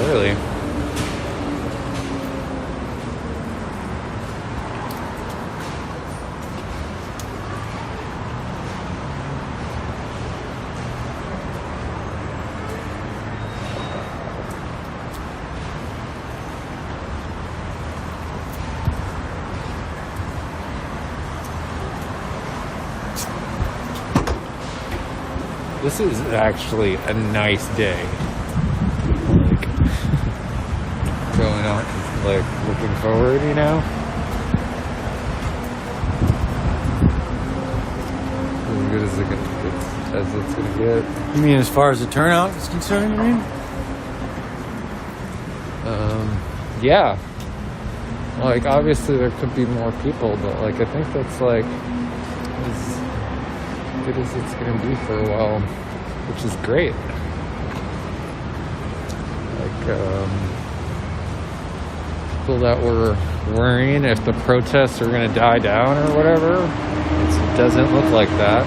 Early. This is actually a nice day. Like, going out, like, looking forward, you know? As good as it's gonna get. You mean as far as the turnout is concerned, you mean? Yeah. Like, obviously there could be more people, but, like, I think that's, like, as good as it's gonna be for a while, which is great. Like, people that were worrying if the protests are gonna die down or whatever, it doesn't look like that.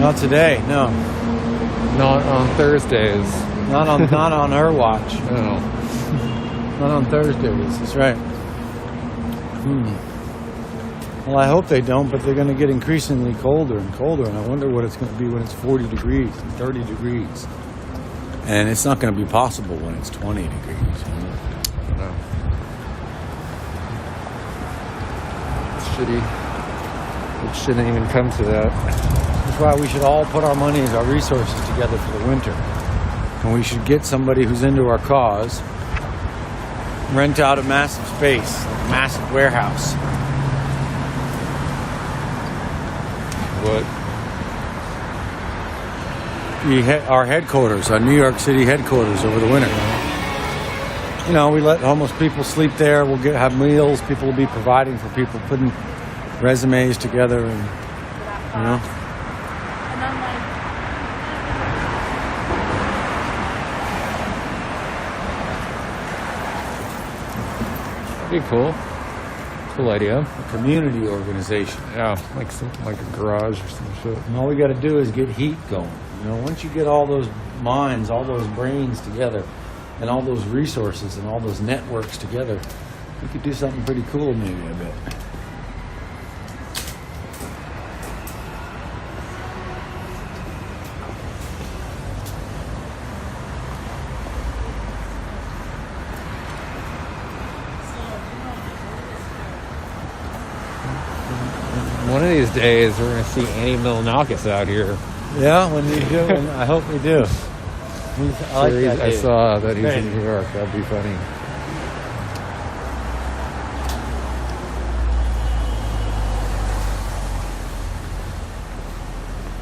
Not today, no. Not on Thursdays. Not on her watch. No. Not on Thursdays. That's right. Well, I hope they don't, but they're going to get increasingly colder and colder, and I wonder what it's going to be when it's 40 degrees and 30 degrees. And it's not going to be possible when it's 20 degrees. No. It's shitty. It shouldn't even come to that. That's why we should all put our money and our resources together for the winter. And we should get somebody who's into our cause, rent out a massive space, like a massive warehouse. What? Our headquarters, our New York City headquarters over the winter. You know, we let homeless people sleep there. We'll have meals. People will be providing for people, putting resumes together, and you know. Pretty cool. Cool idea. A community organization. Yeah, like a garage or some shit. And all we got to do is get heat going. You know, once you get all those minds, all those brains together, and all those resources and all those networks together, we could do something pretty cool, maybe, I bet. One of these days, we're going to see Annie Milonakis out here. Yeah, when you do, I hope we do. I like that. I saw that he's in New York. That'd be funny.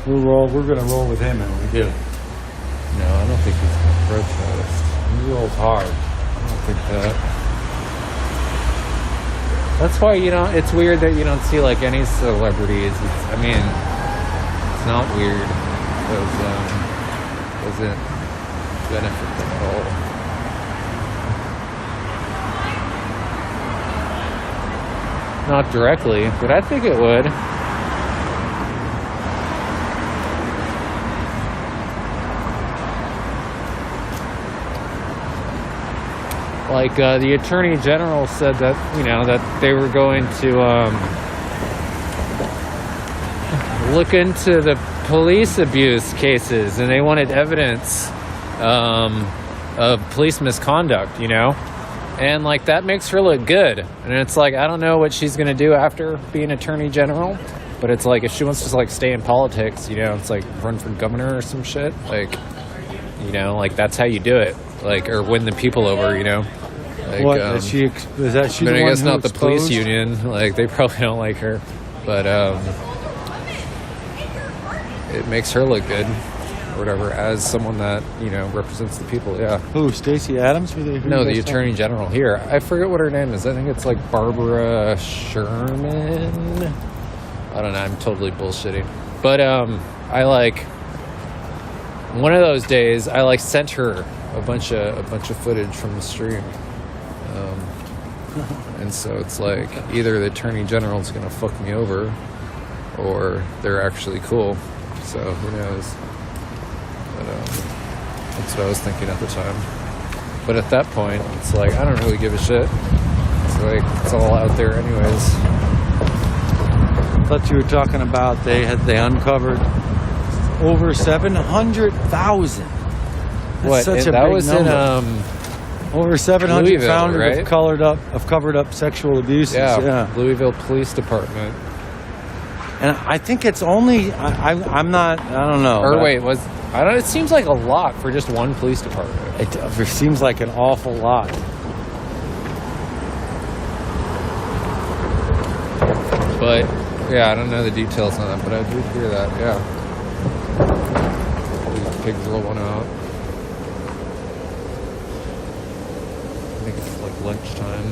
We're going to roll with him, and we do. No, I don't think he's going to protest. He rolls hard. I don't think that. That's why it's weird that you don't see like any celebrities. I mean, it's not weird because doesn't benefit them at all. Not directly, but I think it would. Like the Attorney General said that that they were going to look into the police abuse cases, and they wanted evidence of police misconduct, and like that makes her look good. And it's like, I don't know what she's gonna do after being Attorney General, but it's like if she wants to like stay in politics, it's like run for governor or some shit, like like that's how you do it, like, or win the people over, Like, what is she? Is that she? But The I one guess who not the police exposed? union. Like they probably don't like her, but it makes her look good, or whatever, as someone that represents the people. Yeah. Who? Stacey Adams? No, the Attorney General here. I forget what her name is. I think it's like Barbara Sherman. I don't know. I'm totally bullshitting, but I like one of those days. I like sent her a bunch of footage from the stream. And so it's like either the Attorney General's gonna fuck me over, or they're actually cool. So who knows? But that's what I was thinking at the time. But at that point, it's like I don't really give a shit. It's like it's all out there anyways. I thought you were talking about they uncovered over 700,000. What? Such And a that big was number. in over 700 Louisville, found right? of covered up sexual abuses. Yeah, Louisville Police Department. And I think it's only I'm not, I don't know. Or wait, it seems like a lot for just one police department. It seems like an awful lot. But yeah, I don't know the details on that, but I did hear that. Yeah, these pigs roll one out. I think it's like lunchtime.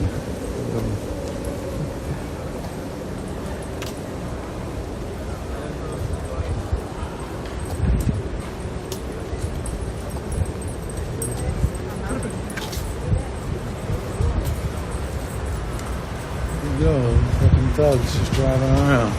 There you go, fucking thugs just driving around.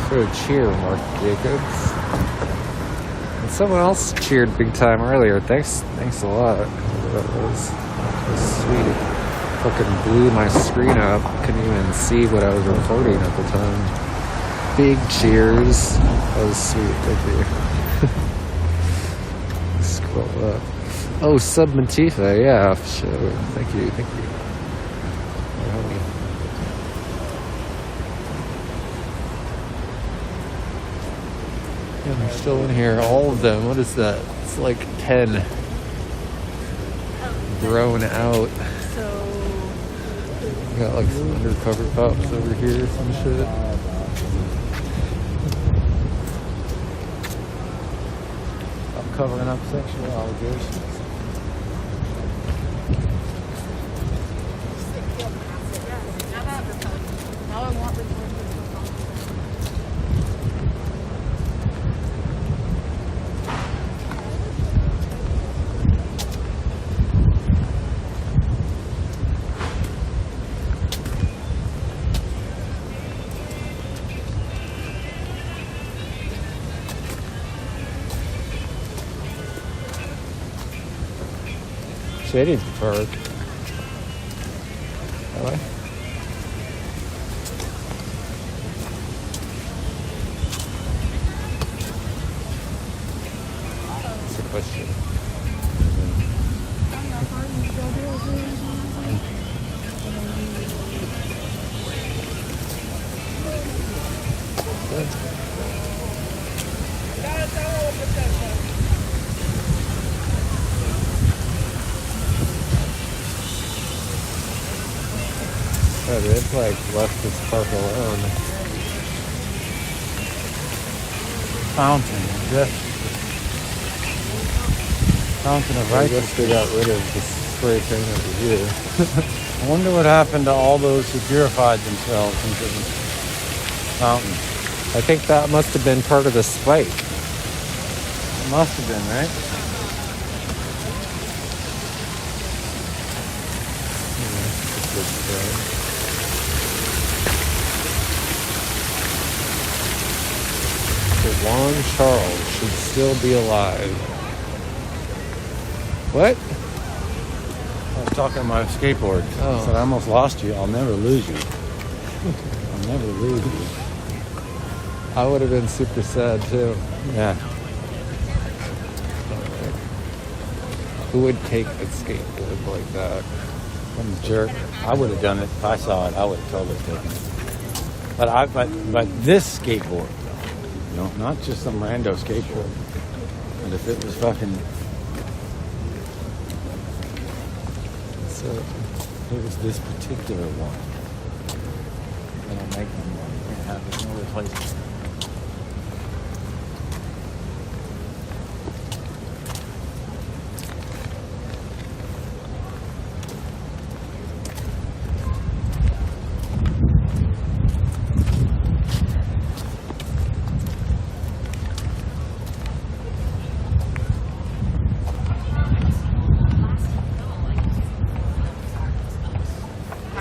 For a cheer, Mark Jacobs. And someone else cheered big time earlier. Thanks a lot. That was sweet. Fucking blew my screen up. Couldn't even see what I was recording at the time. Big cheers. That was sweet. Thank you. Scroll up. Oh, Sub Matifa. Yeah, sure. Thank you. Yeah, they're still in here, all of them. What is that? It's like 10 thrown out. We got like some undercover cops over here, some shit. I'm covering up sexual allegations. Shady Park. Have I? question. Yeah, they've like left this park alone. Fountain, yes. Fountain of I righteousness. guess they got rid of the spray thing over here. I wonder what happened to all those who purified themselves into the fountain. I think that must have been part of the spike. It must have been, right? Juan Charles should still be alive. What? I was talking to my skateboard. Oh. I said, I almost lost you. I'll never lose you. I'll never lose you. I would have been super sad too. Yeah. Who would take a skateboard like that? Some jerk. I would have done it if I saw it. I would have totally taken it. But this skateboard, you know, not just some rando skateboard. And if it was fucking, so it was this particular one. They don't make them anymore. You can't have it. No replacement.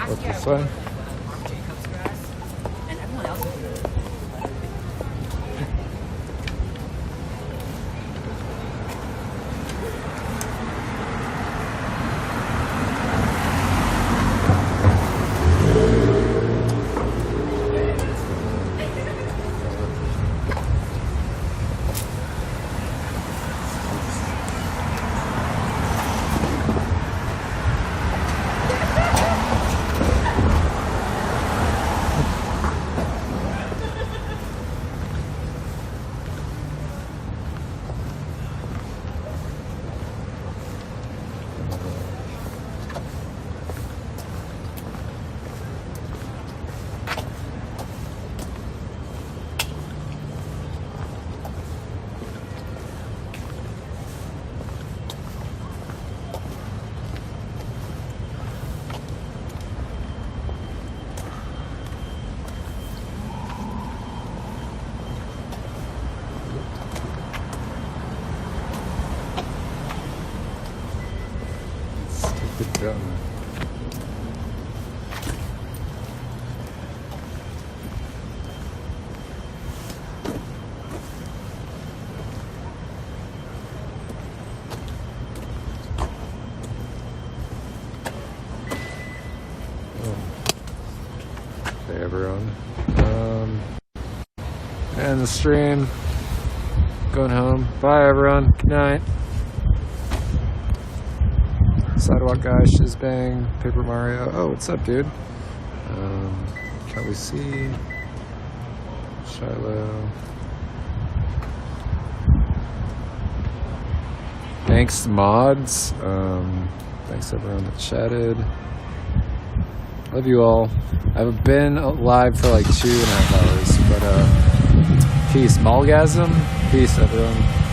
What's this way? Stupid gun. Hey everyone. And the stream. Going home. Bye everyone. Good night. Sidewalk guy, Shizbang, Paper Mario. Oh, what's up, dude? Can we see? Shiloh. Thanks, mods. Thanks everyone that chatted. Love you all. I haven't been live for like 2.5 hours, but peace, Malgasm. Peace, everyone.